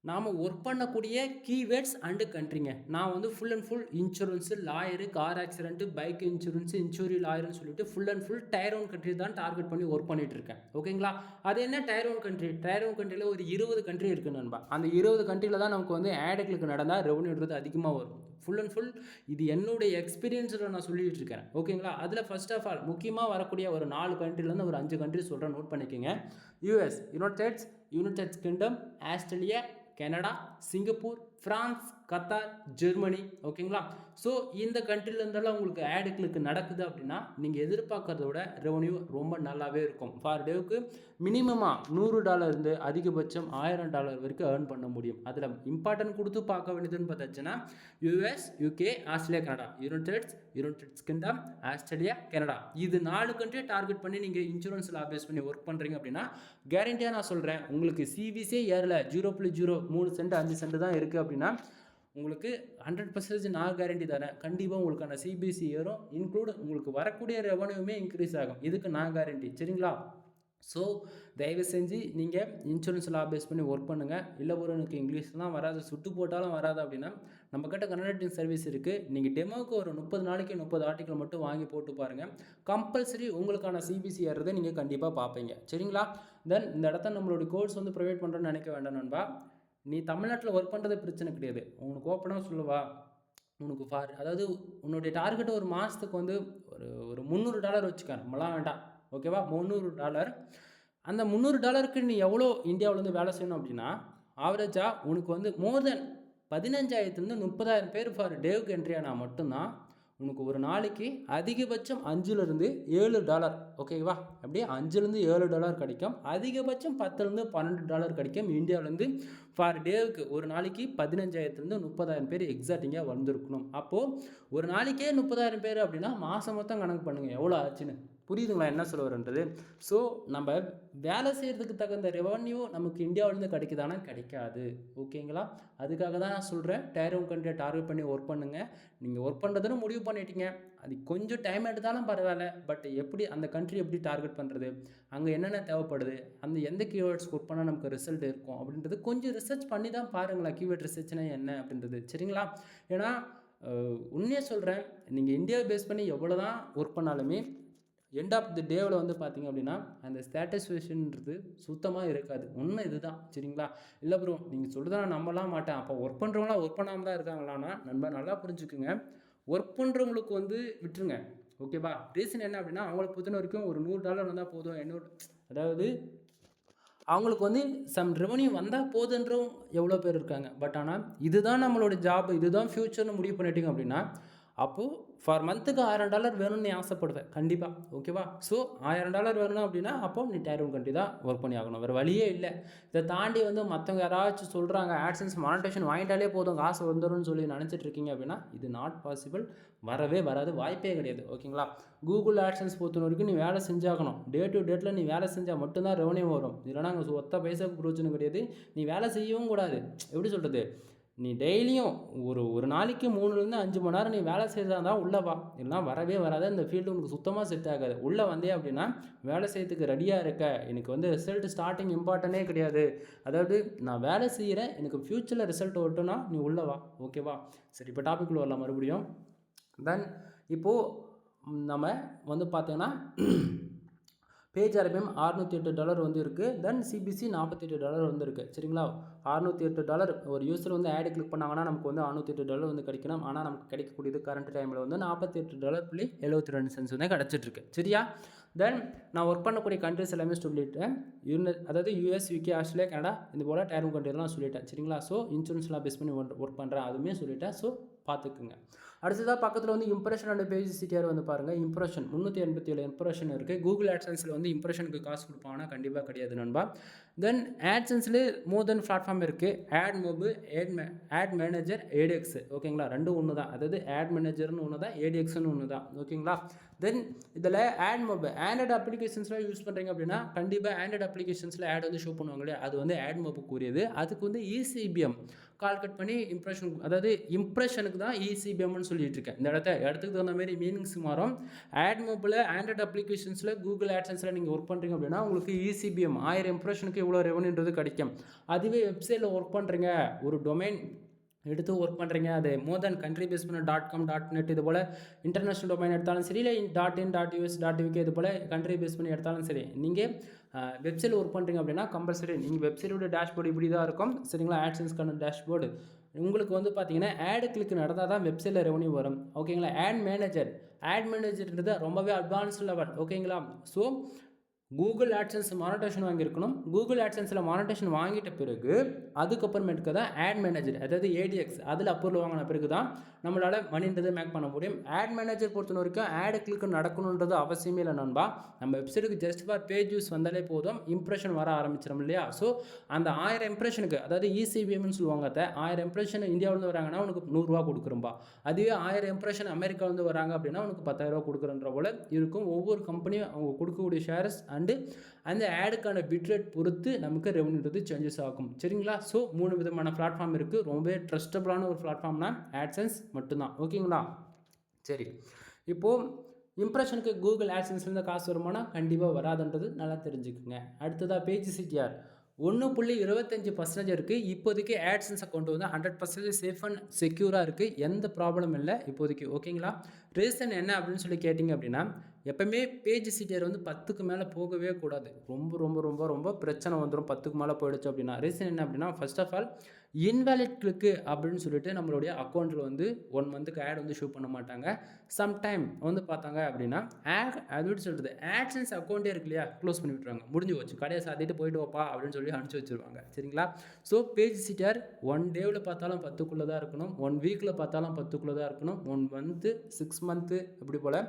நாம் ஒர்க் பண்ணக்கூடிய கீவேர்ட்ஸ் அண்டு கண்ட்ரிங்க. நான் வந்து full and full insurance, lawyer, car accident, bike insurance, injury லாயர்னு சொல்லிட்டு full and full tier 1 country தான் டார்கெட் பண்ணி ஒர்க் பண்ணிட்டு இருக்கேன். ஓகேங்களா? அது என்ன டயர் 1 கண்ட்ரி? டயர் 1 கண்ட்ரியில் ஒரு 20 கண்ட்ரி இருக்குது நண்பா. அந்த 20 கண்ட்ரியில் தான் நமக்கு வந்து ஆடுகளுக்கு நடந்தால் ரெவன்யூன்றது அதிகமாக வரும். ஃபுல் அண்ட் ஃபுல் இது என்னுடைய எக்ஸ்பீரியன்ஸில் நான் சொல்லிகிட்டு இருக்கேன். ஓகேங்களா? அதில் ஃபர்ஸ்ட் ஆஃப் ஆல் முக்கியமாக வரக்கூடிய ஒரு 4 கண்ட்ரிலேருந்து ஒரு 5 கண்ட்ரி சொல்கிறேன், நோட் பண்ணிக்கோங்க. US, United Kingdom, Australia, Canada, Singapore, France, Qatar, Germany. ஓகேங்களா? ஸோ இந்த கண்ட்ரிலேருந்தெல்லாம் உங்களுக்கு ஆடு கிளிக் நடக்குது அப்படின்னா நீங்கள் எதிர்பார்க்கறத விட ரெவன்யூ ரொம்ப நல்லாவே இருக்கும். ஃபார் டேவுக்கு மினிமமாக $100 இருந்து அதிகபட்சம் $1000 வரைக்கும் ஏர்ன் பண்ண முடியும். அதில் இம்பார்ட்டன்ட் கொடுத்து பார்க்க வேண்டியதுன்னு பார்த்தாச்சுன்னா US, UK, Australia, Canada, United Kingdom, Australia, Canada, இது 4 கண்ட்ரியை டார்கெட் பண்ணி நீங்கள் இன்சூரன்ஸ் லா பேஸ் பண்ணி ஒர்க் பண்ணுறீங்க அப்படின்னா கேரண்டியாக நான் சொல்கிறேன், உங்களுக்கு சிவிசியே ஏறல 0.03 சென்ட் 5 சென்ட் தான் இருக்குது அப்படின்னா உங்களுக்கு 100% நான் கேரண்டி தரேன், கண்டிப்பாக உங்களுக்கான சிபிசி ஏறும், இன்க்ளூட் உங்களுக்கு வரக்கூடிய ரெவன்யூமே இன்க்ரீஸ் ஆகும். இதுக்கு நான் கேரண்டி. சரிங்களா? ஸோ தயவு செஞ்சு நீங்கள் இன்சூரன்ஸ் லா பேஸ் பண்ணி ஒர்க் பண்ணுங்கள். இல்லை ஒரு எனக்கு இங்கிலீஷ்லாம் வராது, சுட்டு போட்டாலும் வராது அப்படின்னா நம்மக்கிட்ட கன்வர்ட்டிங் சர்வீஸ் இருக்குது. நீங்கள் டெமோவுக்கு ஒரு 30 நாளைக்கு 30 ஆர்டிக்கல் மட்டும் வாங்கி போட்டு பாருங்கள். கம்பல்சரி உங்களுக்கான சிபிசி ஏறுறதை நீங்கள் கண்டிப்பாக பார்ப்பீங்க. சரிங்களா? தென் இந்த இடத்த நம்மளுடைய கோர்ஸ் வந்து ப்ரொவைட் பண்ணுறோன்னு நினைக்க வேண்டாம் நண்பா. நீ தமிழ்நாட்டில் ஒர்க் பண்ணுறது பிரச்சனை கிடையாது. உனக்கு ஓப்பனாக சொல்லவா, உனக்கு அதாவது உன்னுடைய டார்கெட் ஒரு மாதத்துக்கு வந்து ஒரு $300 வச்சுக்க, நம்மளாம் வேண்டாம். ஓகேவா? $300. அந்த $300க்கு நீ எவ்வளோ இந்தியாவிலேருந்து வேலை செய்யணும் அப்படின்னா ஆவரேஜாக உனக்கு வந்து மோர் தென் 15,000 30,000 பேர் ஃபார் டேவுக்கு என்ட்ரி ஆனால் மட்டும்தான் உனக்கு ஒரு நாளைக்கு அதிகபட்சம் $5-7. ஓகேவா? அப்படியே $5-7 கிடைக்கும். அதிகபட்சம் $10-12 கிடைக்கும் இந்தியாவிலேருந்து ஃபார் டேவுக்கு. ஒரு நாளைக்கு 15,000 30,000 பேர் எக்ஸாக்டிங்காக வந்திருக்கணும். அப்போது ஒரு நாளைக்கே 30,000 பேர் அப்படின்னா மாதம் மொத்தம் கணக்கு பண்ணுங்கள் எவ்வளோ ஆச்சுன்னு. புரியுதுங்களா என்ன சொல்ல வரன்றது? ஸோ நம்ம வேலை செய்கிறதுக்கு தகுந்த ரெவன்யூ நமக்கு இந்தியாவிலேருந்து கிடைக்குதானா? கிடைக்காது. ஓகேங்களா? அதுக்காக தான் நான் சொல்கிறேன், டயர் 1 கண்ட்ரியை டார்கெட் பண்ணி ஒர்க் பண்ணுங்கள். நீங்கள் ஒர்க் பண்ணுறதுன்னு முடிவு பண்ணிட்டீங்க, அது கொஞ்சம் டைம் எடுத்தாலும் பரவாயில்ல. பட் எப்படி அந்த கண்ட்ரி எப்படி டார்கெட் பண்ணுறது, அங்கே என்னென்ன தேவைப்படுது, அந்த எந்த கீவேர்ட்ஸ் ஒர்க் பண்ணால் நமக்கு ரிசல்ட் இருக்கும் அப்படின்றது கொஞ்சம் ரிசர்ச் பண்ணி தான் பாருங்களேன். கீவேர்ட் ரிசர்ச்னா என்ன அப்படின்றது. சரிங்களா? ஏன்னா உண்மையாக சொல்கிறேன், நீங்கள் இந்தியாவை பேஸ் பண்ணி எவ்வளோ தான் ஒர்க் பண்ணாலுமே எண்ட் ஆஃப் தி டேவில் வந்து பார்த்திங்க அப்படின்னா அந்த சாட்டிஸ்ஃபேக்ஷன்ன்றது சுத்தமாக இருக்காது. உண்மை இதுதான். சரிங்களா? இல்லை ப்ரோ நீங்கள் சொல்கிறத நான் நம்பலாம் மாட்டேன், அப்போ ஒர்க் பண்ணுறவங்களாம் ஒர்க் பண்ணாமல் தான் இருக்காங்களான்னா நண்பா நல்லா புரிஞ்சுக்குங்க, ஒர்க் பண்ணுறவங்களுக்கு வந்து விட்டுருங்க, ஓகேவா? ரீசன் என்ன அப்படின்னா, அவங்கள பொறுத்த வரைக்கும் ஒரு $100 வந்தால் போதும், அதாவது அவங்களுக்கு வந்து சம் ரெவன்யூ வந்தால் போதுன்றவும் எவ்வளோ பேர் இருக்காங்க. பட் ஆனால் இதுதான் நம்மளோட ஜாப், இதுதான் ஃப்யூச்சர்னு முடிவு பண்ணிட்டீங்க அப்படின்னா, அப்போது ஃபார் மந்த்துக்கு $1000 வேணும்னு நீ ஆசைப்படுவேன் கண்டிப்பாக, ஓகேவா? ஸோ $1000 வேணும் அப்படின்னா அப்போ நீ டயர் ஒன் கண்ட்ரி தான் ஒர்க் பண்ணி ஆகணும், வேறு வழியே இல்லை. இதை தாண்டி வந்து மற்றவங்க யாராச்சும் சொல்கிறாங்க ஆட்சன்ஸ் மானிட்டேஷன் வாங்கிட்டாலே போதும் காசு வந்துடும்னு சொல்லி நினச்சிட்டு இருக்கீங்க அப்படின்னா இது நாட் பாசிபிள், வரவே வராது, வாய்ப்பே கிடையாது, ஓகேங்களா? கூகுள் ஆட்சன்ஸ் பொறுத்த வரைக்கும் நீ வேலை செஞ்சாகணும், டே டு டேட்டில் நீ வேலை செஞ்சால் மட்டும்தான் ரெவன்யூ வரும், இல்லைனா அங்கே ஒத்த பைசாவுக்கு பிரயோஜனம் கிடையாது. நீ வேலை செய்யவும் கூடாது, எப்படி சொல்கிறது, நீ டெய்லியும் ஒரு நாளைக்கு 3லேருந்து 5 மணி நேரம் நீ வேலை செய்தால் தான் உள்ளே வா, இல்லைனா வரவே வராது, இந்த ஃபீல்டு உனக்கு சுத்தமாக செட் ஆகாது. உள்ளே வந்தே அப்படின்னா வேலை செய்யறதுக்கு ரெடியாக இருக்க, எனக்கு வந்து ரிசல்ட் ஸ்டார்டிங் இம்பார்ட்டனே கிடையாது, அதாவது நான் வேலை செய்கிறேன் எனக்கு ஃப்யூச்சரில் ரிசல்ட் வரட்டும்னா நீ உள்ளே வா, ஓகேவா? சரி, இப்போ டாபிக் வரலாம் மறுபடியும். தென் இப்போது நம்ம வந்து பார்த்தீங்கன்னா பேஜ் ஆர்பிஎம் $608 வந்து இருக்குது. தென் சிபிசி $48 வந்து இருக்குது, சரிங்களா? $608 ஒரு யூஸர் வந்து ஆடு கிளிக் பண்ணாங்கன்னா நமக்கு வந்து $608 வந்து கிடைக்கணும். ஆனால் நமக்கு கிடைக்கக்கூடியது கரண்ட் டைமில் வந்து $48.72 வந்து கிடச்சிட்ருக்கு, சரியா? தென் நான் ஒர்க் பண்ணக்கூடிய கண்ட்ரிஸ் எல்லாமே சொல்லிட்டேன், அதாவது யூஎஸ், யூகே, ஆஸ்திரேலியா, கனடா, இது போல் டேர்ம் கண்ட்ரிலாம் சொல்லிட்டேன், சரிங்களா? ஸோ இன்சூரன்ஸ்லாம் பேஸ் பண்ணி ஒர்க் பண்ணுறேன், அதுவுமே சொல்லிட்டேன். ஸோ பார்த்துக்குங்க. அடுத்ததாக பக்கத்தில் வந்து இம்ப்ரெஷன் அண்ட் பேஜ் சிடிஆர் வந்து பாருங்கள். இம்ப்ரெஷன் 387 இம்ப்ரெஷன் இருக்குது. கூகுள் ஆட்சன்ஸில் வந்து இம்ப்ரெஷனுக்கு காசு கொடுப்பாங்கன்னா கண்டிப்பாக கிடையாது நண்பா. தென் ஆட்சன்ஸில் மோர் தென் பிளாட்ஃபார்ம் இருக்குது. ஆட் மோபு, ஆட் மேனேஜர், ஏடிஎக்ஸ், ஓகேங்களா? ரெண்டும் ஒன்று தான், அதாவது ஆட் மேனேஜர்னு ஒன்று தான், ஏடிஎக்ஸ்னு ஒன்று தான், ஓகேங்களா? தென் இதில் ஆட் மோபு ஆண்ட்ராய்டு அப்ளிகேஷன்ஸ்லாம் யூஸ் பண்ணுறீங்க அப்படின்னா கண்டிப்பாக ஆண்ட்ராய்டு அப்ளிகேஷன்ஸில் ஆட் வந்து ஷோ பண்ணுவாங்க இல்லையா, அது வந்து ஆட் மோபுக்கு உரியது. அதுக்கு வந்து இசிபிஎம் கால்குலேட் பண்ணி இம்ப்ரெஷன், அதாவது இம்ப்ரெஷனுக்கு தான் இசிபிஎம்னு சொல்லிட்டு இருக்கேன். இந்த இடத்துக்கு தகுந்த மாதிரி மீனிங்ஸ் மாறும். ஆட் மோபில் ஆண்ட்ராய்டு அப்ளிகேஷன்ஸில் கூகுள் ஆட்சன்ஸில் நீங்கள் ஒர்க் பண்ணுறீங்க அப்படின்னா உங்களுக்கு இசிபிஎம் 1000 இம்ப்ரெஷனுக்கு இவ்வளோ ரெவன்யூன்றது கிடைக்கும். அதுவே வெப்சைட்டில் ஒர்க் பண்ணுறீங்க, ஒரு டொமைன் எடுத்து ஒர்க் பண்ணுறீங்க, அது மோர் தென் கண்ட்ரி பேஸ் பண்ண .com .net இது போல் இன்டர்நேஷ்னல் டொமைன் எடுத்தாலும் சரி, இல்லை .in .us .uk இது போல் கண்ட்ரி பேஸ் பண்ணி எடுத்தாலும் சரி, நீங்கள் வெப்சைட்டில் ஒர்க் பண்ணுறீங்க அப்படின்னா கம்பல்சரி நீங்கள் வெப்சைட்டோட டேஷ்போர்டு இப்படி தான் இருக்கும், சரிங்களா? ஆட்சன்ஸ்க்கான டேஷ்போர்டு உங்களுக்கு வந்து பார்த்தீங்கன்னா ஆடு கிளிக் நடந்தால் தான் வெப்சைட்டில் ரெவன்யூ வரும், ஓகேங்களா? ஆட் மேனேஜர்ன்றது ரொம்பவே அட்வான்ஸ் லெவல், ஓகேங்களா? ஸோ கூகுள் ஆட்சன்ஸ் மானிட்டேஷன் வாங்கியிருக்கணும். கூகுள் ஆட்சன்ஸில் மானிட்டேஷன் வாங்கிட்ட பிறகு அதுக்கப்புறமேட்டுக்கு தான் ஆட் மேனேஜர், அதாவது ஏடிஎக்ஸ், அதில் அப்ரூவல் வாங்கின பிறகு தான் நம்மளால் மணின்றது மேக் பண்ண முடியும். ஆட் மேனேஜர் பொறுத்த வரைக்கும் ஆடு கிளிக் நடக்கணுன்றது அவசியமே இல்லை நண்பா. நம்ம வெப்சைட்டுக்கு ஜஸ்ட் ஃபார் பேஜ் யூஸ் வந்தாலே போதும், இம்ப்ரெஷன் வர ஆரம்பிச்சிடும் இல்லையா? ஸோ அந்த 1000 இம்ப்ரெஷனுக்கு, அதாவது இசிபிஎம்னு சொல்லுவாங்க, 1000 இம்ப்ரெஷன் இந்தியாவிலேருந்து வராங்கன்னா உனக்கு $100 கொடுக்குறோம்பா. அதுவே 1000 இம்ப்ரெஷன் அமெரிக்காவிலேருந்து வராங்க அப்படின்னா உனக்கு $10,000 கொடுக்குறன்ற போல் இருக்கும். ஒவ்வொரு கம்பெனியும் அவங்க கொடுக்கக்கூடிய ஷேர்ஸ் அண்டு அந்த ஆடுக்கான பிட்ரேட் பொறுத்து நமக்கு ரெவன்யூன்றது சேஞ்சஸ் ஆகும், சரிங்களா? ஸோ 3 விதமான பிளாட்ஃபார்ம் இருக்குது. ரொம்பவே ட்ரஸ்டபுளான ஒரு பிளாட்ஃபார்ம்னா ஆட்சன்ஸ் மட்டும்தான், ஓகேங்களா? சரி, இப்போது இம்ப்ரெஷனுக்கு கூகுள் ஆட்சன்ஸ்லேருந்து காசு வருமானா கண்டிப்பாக வராதுன்றது நல்லா தெரிஞ்சுக்குங்க. அடுத்ததாக பேஜ் சிடிஆர் 1.25% இருக்குது. இப்போதைக்கு ஆட்சன்ஸ் அக்கௌண்ட் வந்து 100% சேஃப் அண்ட் செக்யூராக இருக்குது, எந்த ப்ராப்ளம் இல்லை இப்போதைக்கு, ஓகேங்களா? ரீசன் என்ன அப்படின்னு சொல்லி கேட்டிங்க அப்படின்னா, எப்போவுமே பேஜ் சிடிஆர் வந்து 10க்கு மேலே போகவே கூடாது, ரொம்ப ரொம்ப ரொம்ப ரொம்ப பிரச்சனை வந்துடும் 10க்கு மேலே போயிடுச்சு அப்படின்னா. ரீசன் என்ன அப்படின்னா, ஃபர்ஸ்ட் ஆஃப் ஆல் இன்வேலிட் கிளிக்கு அப்படின்னு சொல்லிட்டு நம்மளுடைய அக்கௌண்ட்டில் வந்து 1 மந்த்துக்கு ஆட் வந்து ஷோ பண்ண மாட்டாங்க. சம்டைம் வந்து பார்த்தாங்க அப்படின்னா அது சொல்கிறது ஆட்சன்ஸ் அக்கௌண்ட்டே இருக்கு இல்லையா, க்ளோஸ் பண்ணி விட்டுருவாங்க, முடிஞ்சு வச்சு கடையை சாத்திட்டு போயிட்டு வாப்பா அப்படின்னு சொல்லி அனுப்பிச்சி வச்சுருவாங்க, சரிங்களா? ஸோ பேஜ் சிடிஆர் 1 டேவில் பார்த்தாலும் 10க்குள்ளே தான் இருக்கணும், 1 வீக்கில் பார்த்தாலும் 10க்குள்ளே தான் இருக்கணும், 1 மந்த்து 6 மந்த்து இப்படி போல்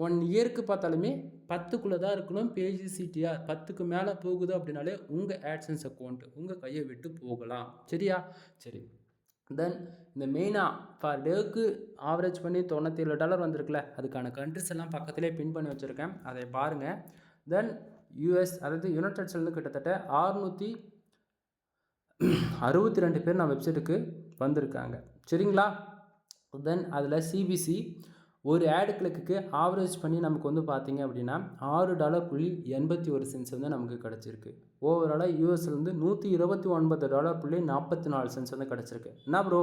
1 இயருக்கு பார்த்தாலுமே 10க்குள்ளே தான் இருக்கணும். பேஜ் சிடிஆர் 10க்கு மேலே போகுது அப்படின்னாலே உங்கள் ஆட்சன்ஸ் அக்கௌண்ட் உங்கள் கையை விட்டு போகலாம், சரியா? சரி, தென் இந்த மெயினாக ஃபார் டேவுக்கு ஆவரேஜ் பண்ணி $97 வந்திருக்குல்ல, அதுக்கான கண்ட்ரிஸ் எல்லாம் பக்கத்திலே பின் பண்ணி வச்சுருக்கேன், அதை பாருங்கள். தென் யூஎஸ், அதாவது யுனைடெட் ஸ்டேட்ஸ்லேருந்து கிட்டத்தட்ட 662 பேர் நம்ம வெப்சைட்டுக்கு வந்திருக்காங்க, சரிங்களா? தென் அதில் சிபிசி ஒரு ஆடு கிளிக்கு ஆவரேஜ் பண்ணி நமக்கு வந்து பார்த்திங்க அப்படின்னா $6.81 வந்து நமக்கு கிடச்சிருக்கு. ஓவராலாக யூஎஸ்லேருந்து $129.44 வந்து கிடச்சிருக்கு. என்ன ப்ரோ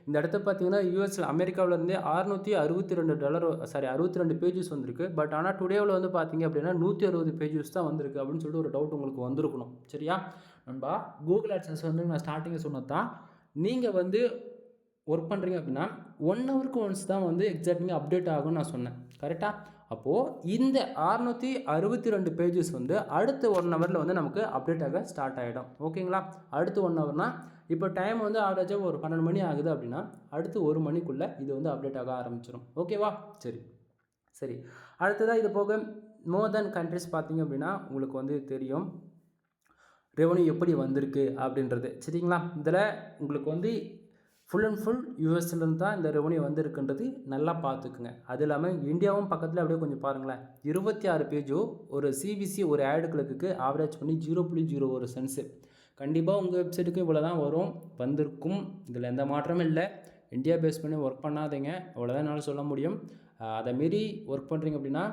இந்த இடத்த பார்த்தீங்கன்னா யூஎஸில் அமெரிக்காவிலேருந்தே $662 பேஜஸ் வந்திருக்கு. பட் ஆனால் டுடேவில் வந்து பார்த்திங்க அப்படின்னா 160 பேஜஸ் தான் வந்திருக்கு அப்படின்னு சொல்லிட்டு ஒரு டவுட் உங்களுக்கு வந்திருக்கணும், சரியா? நண்பா கூகுள் ஆட்சன்ஸ் வந்து நான் ஸ்டார்டிங்கில் சொன்னது தான், நீங்கள் வந்து ஒர்க் பண்ணுறீங்க அப்படின்னா 1 ஹவருக்கு ஒன்ஸ் தான் வந்து எக்ஸாக்ட்லி அப்டேட் ஆகும்னு நான் சொன்னேன். கரெக்டாக? அப்போது இந்த 662 பேஜஸ் வந்து அடுத்த 1 ஹவரில் வந்து நமக்கு அப்டேட் ஆக ஸ்டார்ட் ஆகிடும். ஓகேங்களா? அடுத்து 1 ஹவர்னால் இப்போ டைம் வந்து ஆவரேஜாக ஒரு 12 மணி ஆகுது அப்படின்னா அடுத்து 1 மணிக்குள்ளே இது வந்து அப்டேட் ஆக ஆரம்பிச்சிடும். ஓகேவா? சரி. அடுத்ததாக இது போக மோர் தென் கண்ட்ரிஸ் பார்த்தீங்க அப்படின்னா உங்களுக்கு வந்து தெரியும் ரெவன்யூ எப்படி வந்திருக்கு அப்படின்றது. சரிங்களா? இதில் உங்களுக்கு வந்து ஃபுல் அண்ட் ஃபுல் யூஎஸ்லேருந்து தான் இந்த ரெவன்யூ வந்திருக்குன்றது நல்லா பார்த்துக்குங்க. அது இல்லாமல் இந்தியாவும் பக்கத்தில் அப்படியே கொஞ்சம் பாருங்களேன். 26 பேஜோ ஒரு சிபிசி ஒரு ஆடு கிளக்குக்கு ஆவரேஜ் பண்ணி 0.01 சென்ட்ஸு. கண்டிப்பாக உங்கள் வெப்சைட்டுக்கு இவ்வளோ தான் வந்திருக்கும். இதில் எந்த மாற்றமும் இல்லை. இந்தியா பேஸ் பண்ணி ஒர்க் பண்ணாதீங்க, அவ்வளோதான் என்னால் சொல்ல முடியும். அதை மீறி ஒர்க் பண்ணுறீங்க அப்படின்னா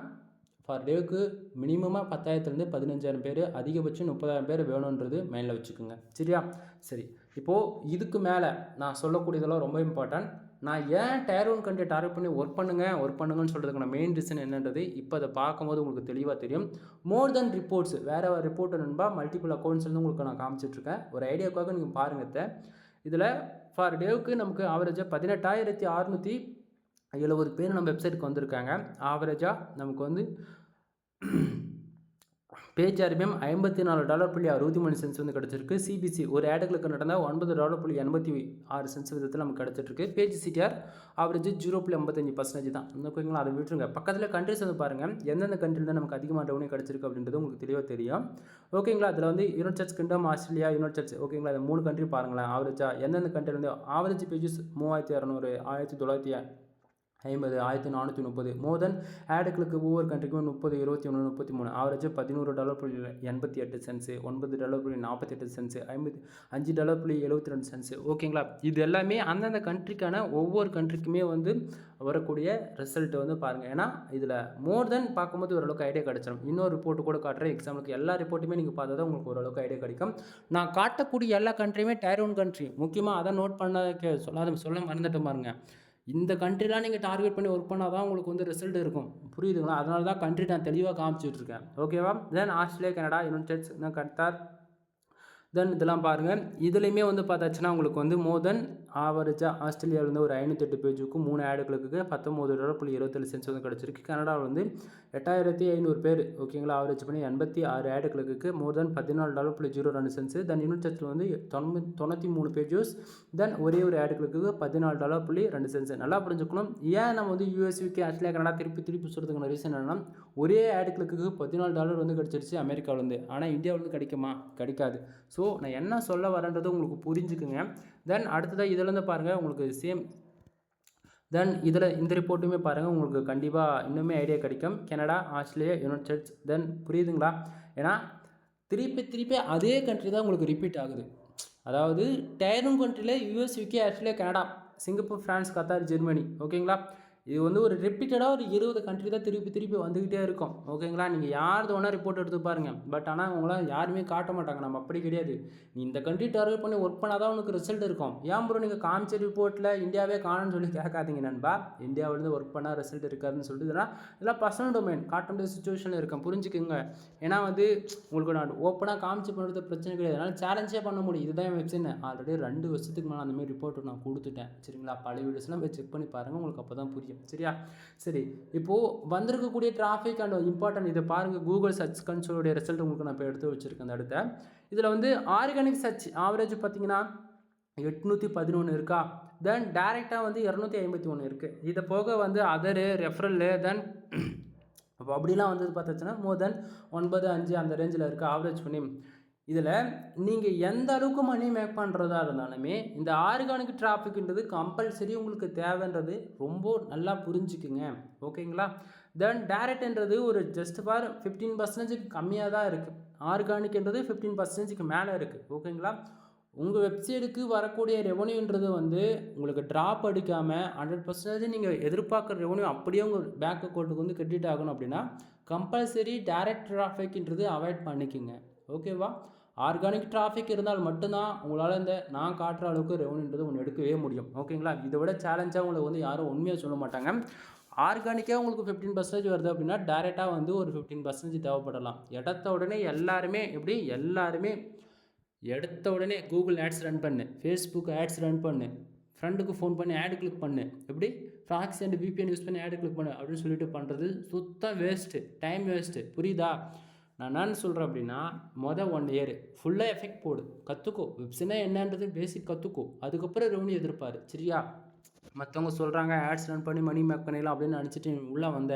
ஃபார் டேவுக்கு மினிமமாக 10,000 15,000 பேர், அதிகபட்சம் 30,000 பேர் வேணுன்றது மைண்டில் வச்சுக்கோங்க. சரியா? சரி. இப்போது இதுக்கு மேலே நான் சொல்லக்கூடியதெல்லாம் ரொம்ப இம்பார்ட்டன்ட். நான் ஏன் டயர் 1 கண்ட்ரி டார்கெட் பண்ணி ஒர்க் பண்ணுங்கன்னு சொல்கிறதுக்கான மெயின் ரீசன் என்னன்றது இப்போ அதை பார்க்கும்போது உங்களுக்கு தெளிவாக தெரியும். மோர் தென் ரிப்போர்ட்ஸ், வேறு ரிப்போர்ட் நண்பா மல்டிபிள் அக்கௌண்ட்ஸ்லேருந்து உங்களுக்கு நான் காமிச்சிட்ருக்கேன். ஒரு ஐடியாவுக்காக நீங்கள் பாருங்கள். இதில் ஃபார் டேவுக்கு நமக்கு ஆவரேஜாக 18,670 பேர் நம்ம வெப்சைட்டுக்கு வந்திருக்காங்க. ஆவரேஜாக நமக்கு வந்து பேஜ் ஆர்பிஎம் $54.63 வந்து கிடச்சிருக்கு. சிபிசி ஒரு ஆடுகளுக்கு நடந்தால் $9.86 விதத்தில் நமக்கு கிடச்சிட்ருக்கு. பேஜ் சிடிஆர் ஆவரேஜ் 0.55% தான். ஓகேங்களா? அதை விட்டுருங்க. பக்கத்தில் கண்ட்ரிஸ் வந்து பாருங்கள், எந்தெந்த கண்ட்ரியில் தான் நமக்கு அதிகமான ரெவன்யூ கிடச்சிருக்கு அப்படின்றது உங்களுக்கு தெளிவாக தெரியும். ஓகேங்களா? அதில் வந்து United states kingdom, Australia, United states. ஓகேங்களா? அது 3 கண்ட்ரி பாருங்களேன். ஆவரேஜாக எந்தெந்த கண்ட்ரிலேருந்து ஆவரேஜ் பேஜஸ் 3,200, 1,950, 1,430. மோர் தென் ஆடுகளுக்கு ஒவ்வொரு கண்ட்ரிக்கும் 30, 21, 33. ஆவரேஜ் $11.88, $9.48, $5.72. ஓகேங்களா? இது எல்லாமே அந்தந்த கண்ட்ரிக்கான ஒவ்வொரு கண்ட்ரிக்குமே வந்து வரக்கூடிய ரிசல்ட் வந்து பாருங்கள். ஏன்னா இதில் மோர் தென் பார்க்கும்போது ஓரளவுக்கு ஐடியா கிடச்சிடும். இன்னொரு ரிப்போர்ட்டு கூட காட்டுறேன். எக்ஸாம்பிளுக்கு எல்லா ரிப்போர்ட்டுமே நீங்கள் பார்த்தா தான் உங்களுக்கு ஓரளவுக்கு ஐடியா கிடைக்கும். நான் காட்டக்கூடிய எல்லா கண்ட்ரியுமே டயர் 1 கண்ட்ரி. முக்கியமாக அதை நோட் பண்ண சொல்ல மறந்துட்டு பாருங்க. இந்த கண்ட்ரிலாம் நீங்கள் டார்கெட் பண்ணி ஒர்க் பண்ணால் தான் உங்களுக்கு வந்து ரிசல்ட் இருக்கும். புரியுதுங்களா? அதனால தான் கண்ட்ரி நான் தெளிவாக காமிச்சிட்ருக்கேன். ஓகேவா? Then Australia, Canada, United States, Qatar, then இதெல்லாம் பாருங்கள். இதுலேயுமே வந்து பார்த்தாச்சுன்னா உங்களுக்கு வந்து மோர் தென் ஆவரேஜாக ஆஸ்திரேலியாவிலேருந்து ஒரு 508 பேஜுக்கும் 3 ஆடுகளுக்கு $19.27 வந்து கிடச்சிருக்கு. கனடாவில் வந்து 8,500 பேர். ஓகேங்களா? ஆவரேஜ் பண்ணி 86 ஆடுகளுக்கு மோர் தென் $14.02. தென் யுனைடெட் ஸ்டேட்ஸில் வந்து 93 பேஜஸ். தென் ஒரே ஒரு ஆடுகளுக்கு $14.02. நல்லா புரிஞ்சுக்கணும். ஏன் நம்ம வந்து யூஎஸ், யூகே, ஆஸ்திரேலியா, கனடா திருப்பி சொல்கிறதுக்கான ரீசன் என்னென்னா, ஒரே ஆடுகளுக்கு $14 வந்து கிடச்சிருச்சு அமெரிக்காவிலேருந்து. ஆனால் இந்தியாவிலேருந்து கிடைக்குமா? கிடைக்காது. ஸோ நான் என்ன சொல்ல வரேன்றது உங்களுக்கு புரிஞ்சுக்குங்க. தென் அடுத்ததாக இதிலேருந்து பாருங்கள், உங்களுக்கு சேம். தென் இதில் இந்த ரிப்போர்ட்டுமே பாருங்கள், உங்களுக்கு கண்டிப்பாக இன்னுமே ஐடியா கிடைக்கும். Canada, Australia, United States. Then புரியுதுங்களா? ஏன்னா திருப்பி அதே கண்ட்ரி தான் உங்களுக்கு ரிப்பீட் ஆகுது. அதாவது டயர் 1 கண்ட்ரியில் US, UK, Australia, Canada, Singapore, France, Qatar, Germany. ஓகேங்களா? இது வந்து ஒரு ரிப்பீட்டடாக ஒரு 20 கண்ட்ரி தான் திருப்பி வந்துக்கிட்டே இருக்கும். ஓகேங்களா? நீங்கள் யார் வேணால் ரிப்போர்ட் எடுத்து பாருங்கள். பட் ஆனால் உங்களால் யாருமே காட்ட மாட்டாங்க. நம்ம அப்படி கிடையாது. நீ இந்த கண்ட்ரி டார்கெட் பண்ணி ஒர்க் பண்ணால் தான் உனக்கு ரிசல்ட் இருக்கும். ஏன் ப்ரோ நீங்கள் காமிச்ச ரிப்போர்ட்டில் இந்தியாவே காணும்னு சொல்லி கேட்காதீங்க நண்பா. இந்தியாவிலேருந்து ஒர்க் பண்ணால் ரிசல்ட் இருக்காதுன்னு சொல்லிட்டு இதெல்லாம் பர்சனல் டொமைன். காட்ட முடியாத சுச்சுவேஷனில் இருக்கும். புரிஞ்சுக்குங்க. ஏன்னா வந்து உங்களுக்கு நான் ஓப்பனாக காமிச்சு பண்ணுறது பிரச்சனை கிடையாது. அதனால் சேலஞ்சே பண்ண முடியும். இதுதான் என் வெப்சைட். ஆல்ரெடி 2 வருஷத்துக்கு மேலே அந்தமாதிரி ரிப்போர்ட் நான் கொடுத்துட்டேன். சரிங்களா? பழைய வீடியோஸ்லாம் போய் செக் பண்ணி பாருங்கள். உங்களுக்கு அப்போ தான் புரியும். சரியா? சரி. இப்போது வந்திருக்கக்கூடிய டிராஃபிக் அண்ட் இம்பார்ட்டன்ட் இதை பாருங்கள். கூகுள் சர்ச் கன்சோலுடைய ரிசல்ட் உங்களுக்கு நான் இப்போ எடுத்து வச்சுருக்கேன். அந்த அடுத்த இதில் வந்து ஆர்கானிக் சர்ச் ஆவரேஜ் பார்த்தீங்கன்னா 811 இருக்கா. தென் டைரெக்டாக வந்து 251 இருக்குது. இதை போக வந்து அதரு, ரெஃபரல்லு, தென் அப்போ அப்படிலாம் வந்து பார்த்தாச்சுன்னா மோர் தென் 9, 5 அந்த ரேஞ்சில் இருக்குது ஆவரேஜ் பண்ணி. இதில் நீங்கள் எந்த அளவுக்கு மணி மேக் பண்ணுறதா இருந்தாலுமே இந்த ஆர்கானிக் டிராஃபிக்ன்றது கம்பல்சரி உங்களுக்கு தேவைன்றது ரொம்ப நல்லா புரிஞ்சுக்குங்க. ஓகேங்களா? தென் டைரக்ட்ன்றது ஒரு ஜஸ்ட் ஃபார் 15% கம்மியாக தான் இருக்குது. ஆர்கானிக்ன்றது 15% மேலே இருக்குது. ஓகேங்களா? உங்கள் வெப்சைட்டுக்கு வரக்கூடிய ரெவன்யூன்றது வந்து உங்களுக்கு ட்ராப் அடிக்காமல் 100% நீங்கள் எதிர்பார்க்குற ரெவன்யூ அப்படியே உங்கள் பேங்க் அக்கௌண்ட்டுக்கு வந்து கிரெடிட் ஆகணும் அப்படின்னா கம்பல்சரி டைரக்ட் டிராஃபிக்ன்றது அவாய்ட் பண்ணிக்கோங்க. ஓகேவா? ஆர்கானிக் டிராஃபிக் இருந்தால் மட்டும்தான் உங்களால் இந்த நான் காட்டுற அளவுக்கு ரெவன்யூன்றது ஒன்று எடுக்கவே முடியும். ஓகேங்களா? இதை விட சேலஞ்சாக உங்களுக்கு வந்து யாரும் உண்மையாக சொல்ல மாட்டாங்க. ஆர்கானிக்காக உங்களுக்கு 15% வருது அப்படின்னா டைரெக்டாக வந்து ஒரு 15% தேவைப்படலாம். எடுத்த உடனே கூகுள் ஆட்ஸ் ரன் பண்ணு, ஃபேஸ்புக் ஆட்ஸ் ரன் பண்ணு, ஃப்ரெண்டுக்கு ஃபோன் பண்ணி ஆடு கிளிக் பண்ணு, எப்படி ப்ராக்ஸி அண்ட் VPN யூஸ் பண்ணி ஆடு கிளிக் பண்ணு அப்படின்னு சொல்லிட்டு பண்ணுறது சுத்த வேஸ்ட்டு, டைம் வேஸ்ட்டு. புரியுதா? நான் என்னன்னு சொல்கிறேன் அப்படின்னா, 1 இயர் ஃபுல்லாக எஃபெக்ட் போடு, கற்றுக்கோ, வெப்சைட்னா என்னன்றது பேசிக் கற்றுக்கோ, அதுக்கப்புறம் ரெவன்யூ எதிர்பாரு. சரியா? மற்றவங்க சொல்கிறாங்க ஆட்ஸ் ரன் பண்ணி மணி மேக் பண்ணிடலாம் அப்படின்னு நினச்சிட்டு உள்ளே வந்த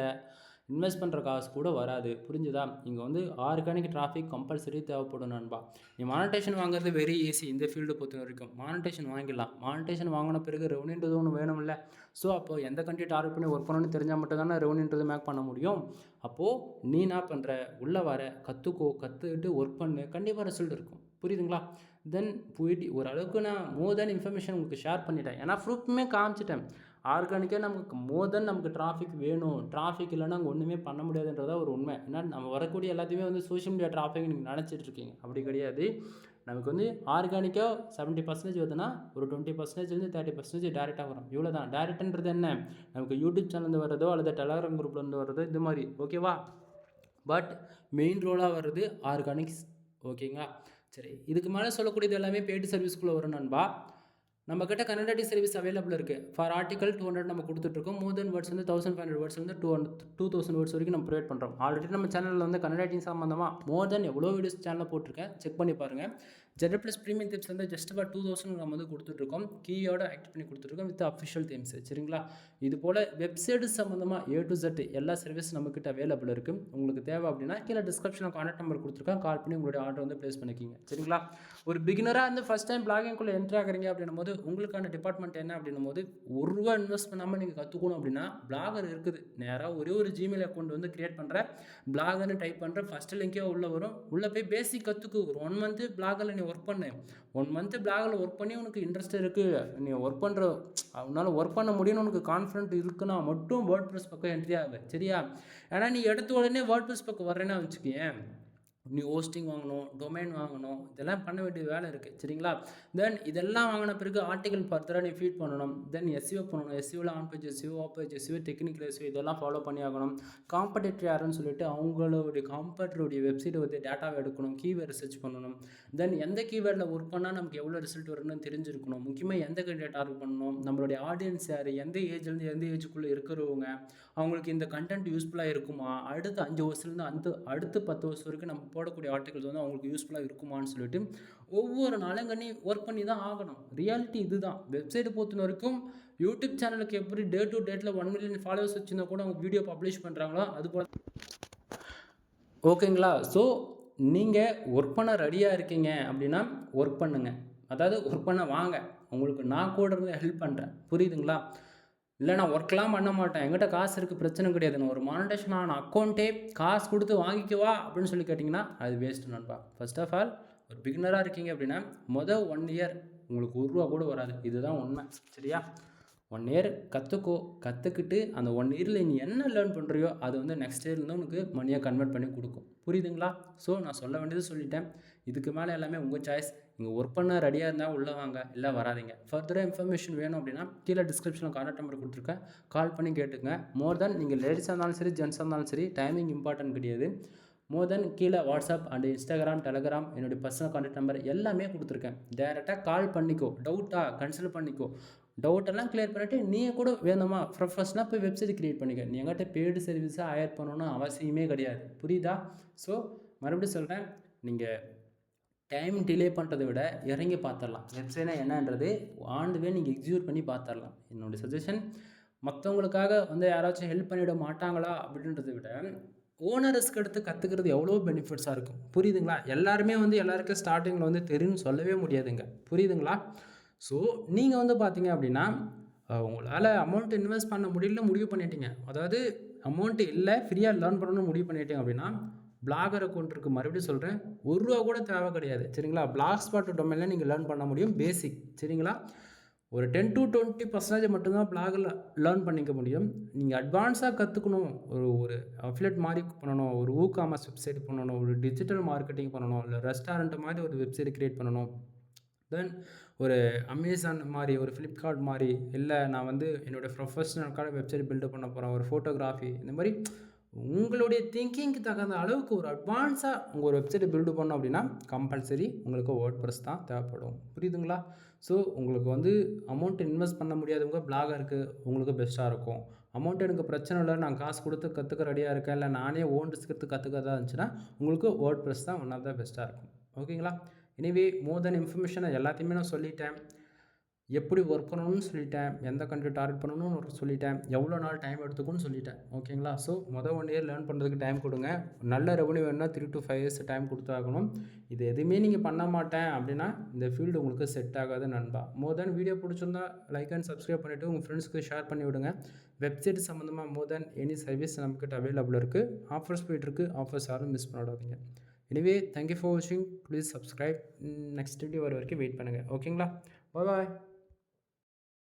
இன்வெஸ்ட் பண்ணுற காசு கூட வராது. புரிஞ்சுதா? இங்கே வந்து ஆர்கானிக் டிராஃபிக் கம்பல்சரி தேவைப்படும் நண்பா. நீ மானிட்டேஷன் வாங்குறது வெரி ஈஸி. இந்த ஃபீல்டு பொறுத்த வரைக்கும் மானிட்டேஷன் வாங்கிடலாம். மானிட்டேஷன் வாங்கின பிறகு ரெவன்யூன்றது ஒன்று வேணும்ல. ஸோ அப்போது எந்த கண்ட்ரி டார்கெட் பண்ணி ஒர்க் பண்ணணும்னு தெரிஞ்சால் மட்டும் தானே ரெவன்யூன்றது மேக் பண்ண முடியும். அப்போது நீ என்ன பண்ணுற, உள்ளே வர கற்றுக்கோ, கற்றுக்கிட்டு ஒர்க் பண்ணு, கண்டிப்பாக ரிசல்ட் இருக்கும். புரியுதுங்களா? தென் போயிட்டு ஓரளவுக்கு நான் மோர் தென் இன்ஃபர்மேஷன் உங்களுக்கு ஷேர் பண்ணிட்டேன். ஏன்னா ப்ரூஃப்மே காமிச்சிட்டேன். ஆர்கானிக்காக நமக்கு மோர் தென் நமக்கு டிராஃபிக் வேணும். டிராஃபிக் இல்லைன்னா அங்கே ஒன்றுமே பண்ண முடியாதுன்றதா ஒரு உண்மை. ஏன்னா நம்ம வரக்கூடிய எல்லாத்தையுமே வந்து சோஷியல் மீடியா டிராஃபிக் நீங்கள் நினச்சிட்டு இருக்கீங்க. அப்படி கிடையாது. நமக்கு வந்து ஆர்கானிக்காக 70% வருதுன்னா ஒரு 20%, 30% டேரெக்டாக வரும். இவ்வளோ தான். டேரெக்டுன்றது என்ன, நமக்கு யூடியூப் சேனல்லேருந்து வரதோ அல்லது டெலகிராம் குரூப்லேருந்து வரதோ இது மாதிரி. ஓகேவா? பட் மெயின் ரோலாக வர்றது ஆர்கானிக்ஸ். ஓகேங்களா? சரி, இதுக்கு மேலே சொல்லக்கூடியது எல்லாமே பெய்டு சர்வீஸ்க்குள்ளே வரும் நண்பா. நம்மக்கிட்ட கன்னடாட்டி சர்வீஸ் அவைலபிள் இருக்குது. ஃபார் ஆர்டிகல் 200 நம்ம கொடுத்துட்ருக்கோம். மோர் தென் வேர்ட்ஸ் வந்து 1500 வேர்ட்ஸ் வந்து 2000 வேர்ட்ஸ் வரைக்கும் நம்ம ப்ரொவைட் பண்ணுறோம். ஆல்ரெடி நம்ம சேனலில் வந்து கன்னடாட்டிங் சம்மந்தமாக மோர் தென் எவ்வளோ வீடியோஸ் சேனலில் போட்டிருக்கேன், செக் பண்ணி பாருங்கள். ஜெட் ப்ளஸ் ப்ரீமியம் தீம்ஸ் வந்து ஜஸ்ட் ஃபார் 2000 நம்ம வந்து கொடுத்துட்ருக்கோம். கீயோட ஆக்டிவ் பண்ணி கொடுத்துருக்கோம் வித் அஃபிஷியல் தீம்ஸ். சரிங்களா? இது போல் வெப்சைட் சம்மந்தமாக A to Z எல்லா சர்வீஸ் நம்மக்கிட்ட அவைலபிள் இருக்குது. உங்களுக்கு தேவை அப்படின்னா கீழே டிஸ்கிரிப்ஷனில் கான்டாக்ட் நம்பர் கொடுத்துருக்கேன். கால் பண்ணி உங்களுடைய ஆர்டர் வந்து ப்ளேஸ் பண்ணிக்கிங்க. சரிங்களா? ஒரு பிகினராக வந்து ஃபஸ்ட் டைம் பிளாகிங்குள்ளே என்ட்ரி ஆகிறீங்க அப்படின்னும் போது உங்களுக்கான டிபார்ட்மெண்ட் என்ன அப்படின்னும் போது ₹1 இன்வெஸ்ட் பண்ணாமல் நீங்கள் கற்றுக்கணும் அப்படின்னா பிளாகர் இருக்குது. நேராக ஒரே ஒரு ஜிமெயில் அக்கௌண்ட் வந்து கிரியேட் பண்ணுற, பிளாகர்னு டைப் பண்ணுற, ஃபஸ்ட்டு லிங்கே உள்ளே வரும். உள்ளே போய் பேசிக் கற்றுக்கு. ஒரு 1 மந்த்து பிளாகரில் நீ ஒர்க் பண்ணு. 1 மந்த்து பிளாகில் ஒர்க் பண்ணி உனக்கு இன்ட்ரெஸ்ட் இருக்குது, நீ ஒர்க் பண்ணுற உன்னால் ஒர்க் பண்ண முடியும்னு உனக்கு கான்ஃபிடென்ட் இருக்குன்னா மட்டும் வேர்ட்ப்ரெஸ் பக்கம் என்ட்ரி ஆகுது. சரியா? ஏன்னா நீ எடுத்த உடனே வேர்ட்ப்ரெஸ் பக்கம் வர்றேன்னா வச்சுக்கேன், நீ ஹோஸ்டிங் வாங்கணும், டொமைன் வாங்கணும், இதெல்லாம் பண்ண வேண்டிய வேலை இருக்குது. சரிங்களா? தென் இதெல்லாம் வாங்கின பிறகு ஆர்டிகல் ஃபர்தராக நீ ஃபீட் பண்ணணும். தென் SEO பண்ணணும். SEOவில் on page SEO, off page SEO, technical SEO இதெல்லாம் ஃபாலோ பண்ணி ஆகணும். காம்படிட்டர் யாருன்னு சொல்லிட்டு அவங்களுடைய காம்படிட்டருடைய வெப்சைட்டை வந்து டேட்டாவை எடுக்கணும். கீவேர்ட் ரிசர்ச் பண்ணணும். தென் எந்த கீவேர்டில் ஒர்க் பண்ணால் நமக்கு எவ்வளோ ரிசல்ட் வரும்னு தெரிஞ்சிருக்கணும். முக்கியமாக எந்த கண்டென்ட் டார்கெட் பண்ணணும், நம்மளுடைய ஆடியன்ஸ் யார், எந்த ஏஜ்லேருந்து எந்த ஏஜுக்குள்ளே இருக்கிறவங்க, அவங்களுக்கு இந்த கண்டென்ட் யூஸ்ஃபுல்லாக இருக்குமா, அடுத்த 5 வருஷத்துலேருந்து அடுத்த 10 வருஷம் வரைக்கும் நம்ம போடக்கூடிய ஆர்டிகல்ஸ் வந்து அவங்களுக்கு யூஸ்ஃபுல்லாக இருக்குமான்னு சொல்லிட்டு ஒவ்வொரு நாளும் ஒர்க் பண்ணி தான் ஆகணும். ரியாலிட்டி இதுதான். வெப்சைட்டை பொறுத்த வரைக்கும் யூடியூப் சேனலுக்கு எப்படி டே டு டேட்டில் 1 மில்லியன் ஃபாலோவர்ஸ் வச்சுருந்தா கூட அவங்க வீடியோ பப்ளிஷ் பண்ணுறாங்களோ அது போல். ஓகேங்களா? ஸோ நீங்கள் ஒர்க் பண்ண ரெடியாக இருக்கீங்க அப்படின்னா ஒர்க் பண்ணுங்கள். அதாவது ஒர்க் பண்ண வாங்க, உங்களுக்கு நான் கூட இருந்து ஹெல்ப் பண்ணுறேன். புரியுதுங்களா? இல்லை நான் ஒர்க்லாம் பண்ண மாட்டேன், என்கிட்ட காசு இருக்குது, பிரச்சனை கிடையாது, நான் ஒரு மானிட்டேஷன் ஆன அக்கௌண்ட்டே காசு கொடுத்து வாங்கிக்குவா அப்படின்னு சொல்லி கேட்டிங்கன்னா அது வேஸ்ட்டு நண்பா. ஃபர்ஸ்ட் ஆஃப் ஆல் ஒரு பிகினராக இருக்கீங்க அப்படின்னா 1 இயர் உங்களுக்கு ₹1 கூட வராது. இதுதான் உண்மை. சரியா? 1 இயர் கற்றுக்கோ. கற்றுக்கிட்டு அந்த 1 இயரில் நீ என்ன லேர்ன் பண்ணுறியோ அது வந்து நெக்ஸ்ட் இயர்லேருந்து உனக்கு மணியாக கன்வெர்ட் பண்ணி கொடுக்கும். புரியுதுங்களா? ஸோ நான் சொல்ல வேண்டியது சொல்லிட்டேன். இதுக்கு மேலே எல்லாமே உங்கள் சாய்ஸ். நீங்கள் ஒர்க் பண்ண ரெடியாக இருந்தால் உள்ளே வாங்க, இல்லை வராதிங்க. ஃபர்தராக இன்ஃபர்மேஷன் வேணும் அப்படின்னா கீழே டிஸ்கிரிப்ஷனில் கான்டாக்ட் நம்பர் கொடுத்துருக்கேன், கால் பண்ணி கேட்டுங்க. மோர் தென் நீங்கள் லேடிஸாக இருந்தாலும் சரி, ஜென்ஸாக இருந்தாலும் சரி, டைமிங் இம்பார்ட்டன்ட் கிடையாது. மோர் தென் கீழே வாட்ஸ்அப் அண்ட் இன்ஸ்டாகிராம், டெலகிராம், என்னுடைய பர்சனல் கான்டாக்ட் நம்பர் எல்லாமே கொடுத்துருக்கேன். டேரெக்டாக கால் பண்ணிக்கோ, டவுட்டாக கன்சல்ட் பண்ணிக்கோ. டவுட்டெல்லாம் கிளியர் பண்ணிவிட்டு நீங்கள் கூட வேணுமா ப்ரொஃபஷனாக போய் வெப்சைட் க்ரியேட் பண்ணிக்க. நீ எங்கிட்ட பெய்டு சர்வீஸாக ஹையர் பண்ணணும்னு அவசியமே கிடையாது. புரியுதா? ஸோ மறுபடியும் சொல்கிறேன், நீங்கள் டைம் டிலே பண்ணுறதை விட இறங்கி பார்த்துடலாம். வெப்சைட்னா என்னன்றது ஆண்டுவே நீங்கள் எக்ஸிக்யூட் பண்ணி பார்த்துடலாம். என்னோடய சஜஷன், மற்றவங்களுக்காக வந்து யாராச்சும் ஹெல்ப் பண்ணிவிட மாட்டாங்களா அப்படின்றத விட ஓனர் ரிஸ்க் எடுத்து கற்றுக்கிறது எவ்வளோ பெனிஃபிட்ஸாக இருக்கும். புரியுதுங்களா? எல்லாருமே வந்து எல்லாருக்கும் ஸ்டார்டிங்கில் வந்து தெரியும்னு சொல்லவே முடியாதுங்க. புரியுதுங்களா? ஸோ நீங்கள் வந்து பார்த்தீங்க அப்படின்னா உங்களால் அமௌண்ட் இன்வெஸ்ட் பண்ண முடிவு பண்ணிட்டீங்க, அதாவது அமௌண்ட்டு இல்லை ஃப்ரீயாக லேர்ன் பண்ணணும்னு முடிவு பண்ணிட்டீங்க அப்படின்னா பிளாகர் அக்கௌண்ட் இருக்குது. மறுபடியும் சொல்கிறேன், ₹1 கூட தேவை கிடையாது. சரிங்களா? பிளாக் ஸ்பாட் டொமைனில் நீங்கள் லேர்ன் பண்ண முடியும் பேசிக். சரிங்களா? ஒரு 10 to 20% மட்டும்தான் பிளாகில் லேர்ன் பண்ணிக்க முடியும். நீங்கள் அட்வான்ஸாக கற்றுக்கணும், ஒரு அஃபிலியேட் மாதிரி பண்ணணும், ஒரு காமர்ஸ் வெப்சைட் பண்ணணும், ஒரு டிஜிட்டல் மார்க்கெட்டிங் பண்ணணும், இல்லை ரெஸ்டாரண்ட் மாதிரி ஒரு வெப்சைட் க்ரியேட் பண்ணணும், தென் ஒரு அமேசான் மாதிரி, ஒரு ஃப்ளிப்கார்ட் மாதிரி, இல்லை நான் வந்து என்னோடய ப்ரொஃபஷனலுக்கான வெப்சைட் பில்டப் பண்ண போகிறேன், ஒரு ஃபோட்டோகிராஃபி, இந்த மாதிரி உங்களுடைய திங்கிங்க்கு தகுந்த அளவுக்கு ஒரு அட்வான்ஸாக உங்கள் ஒரு வெப்சைட்டை பில்டு பண்ணோம் அப்படின்னா கம்பல்சரி உங்களுக்கு வேர்ட்பிரஸ் தான் தேவைப்படும். புரியுதுங்களா? ஸோ உங்களுக்கு வந்து அமௌண்ட் இன்வெஸ்ட் பண்ண முடியாதவங்க பிளாகருக்கு உங்களுக்கு பெஸ்ட்டாக இருக்கும். அமௌண்ட் எனக்கு பிரச்சனை இல்லை, நான் காசு கொடுத்து கற்றுக்க ரெடியாக இருக்கேன், இல்லை நானே ஓன் ரிஸ்க் எடுத்து கற்றுக்கிறதா இருந்துச்சுன்னா உங்களுக்கு வேர்ட்பிரஸ் தான் ஒன் ஆஃப் த பெஸ்ட்டாக இருக்கும். ஓகேங்களா? எனிவே மோர் தென் இன்ஃபர்மேஷனை எல்லாத்தையுமே நான் சொல்லிட்டேன். எப்படி ஒர்க் பண்ணணும்னு சொல்லிட்டேன், எந்த கண்ட்ரி டார்கெட் பண்ணணும்னு சொல்லிட்டேன், எவ்வளோ நாள் டைம் எடுத்துக்கும்னு சொல்லிட்டேன். ஓகேங்களா? ஸோ 1 இயர் லேர்ன் பண்ணுறதுக்கு டைம் கொடுங்க. நல்ல ரெவன்யூ வேணும்னா 3 to 5 இயர்ஸ் டைம் கொடுத்தாகணும். இது எதுவுமே நீங்கள் பண்ண மாட்டேன் அப்படின்னா இந்த ஃபீல்டு உங்களுக்கு செட் ஆகாது நண்பா. மோர் தென் வீடியோ பிடிச்சிருந்தா லைக் அண்ட் சப்ஸ்கிரைப் பண்ணிவிட்டு உங்கள் ஃப்ரெண்ட்ஸ்க்கு ஷேர் பண்ணி விடுங்க. வெப்சைட் சம்மந்தமாக மோர் தென் எனி சர்வீஸ் நம்மக்கிட்ட அவைலபிள் இருக்குது. ஆஃபர்ஸ் போயிட்டுருக்கு. ஆஃபர்ஸ் யாரும் மிஸ் பண்ணிடாதீங்க. எனிவே தேங்க்யூ ஃபார் வாட்சிங். Please subscribe. நெக்ஸ்ட் வீடியோ வர வரைக்கும் வெயிட் பண்ணுங்கள். ஓகேங்களா? பாய்.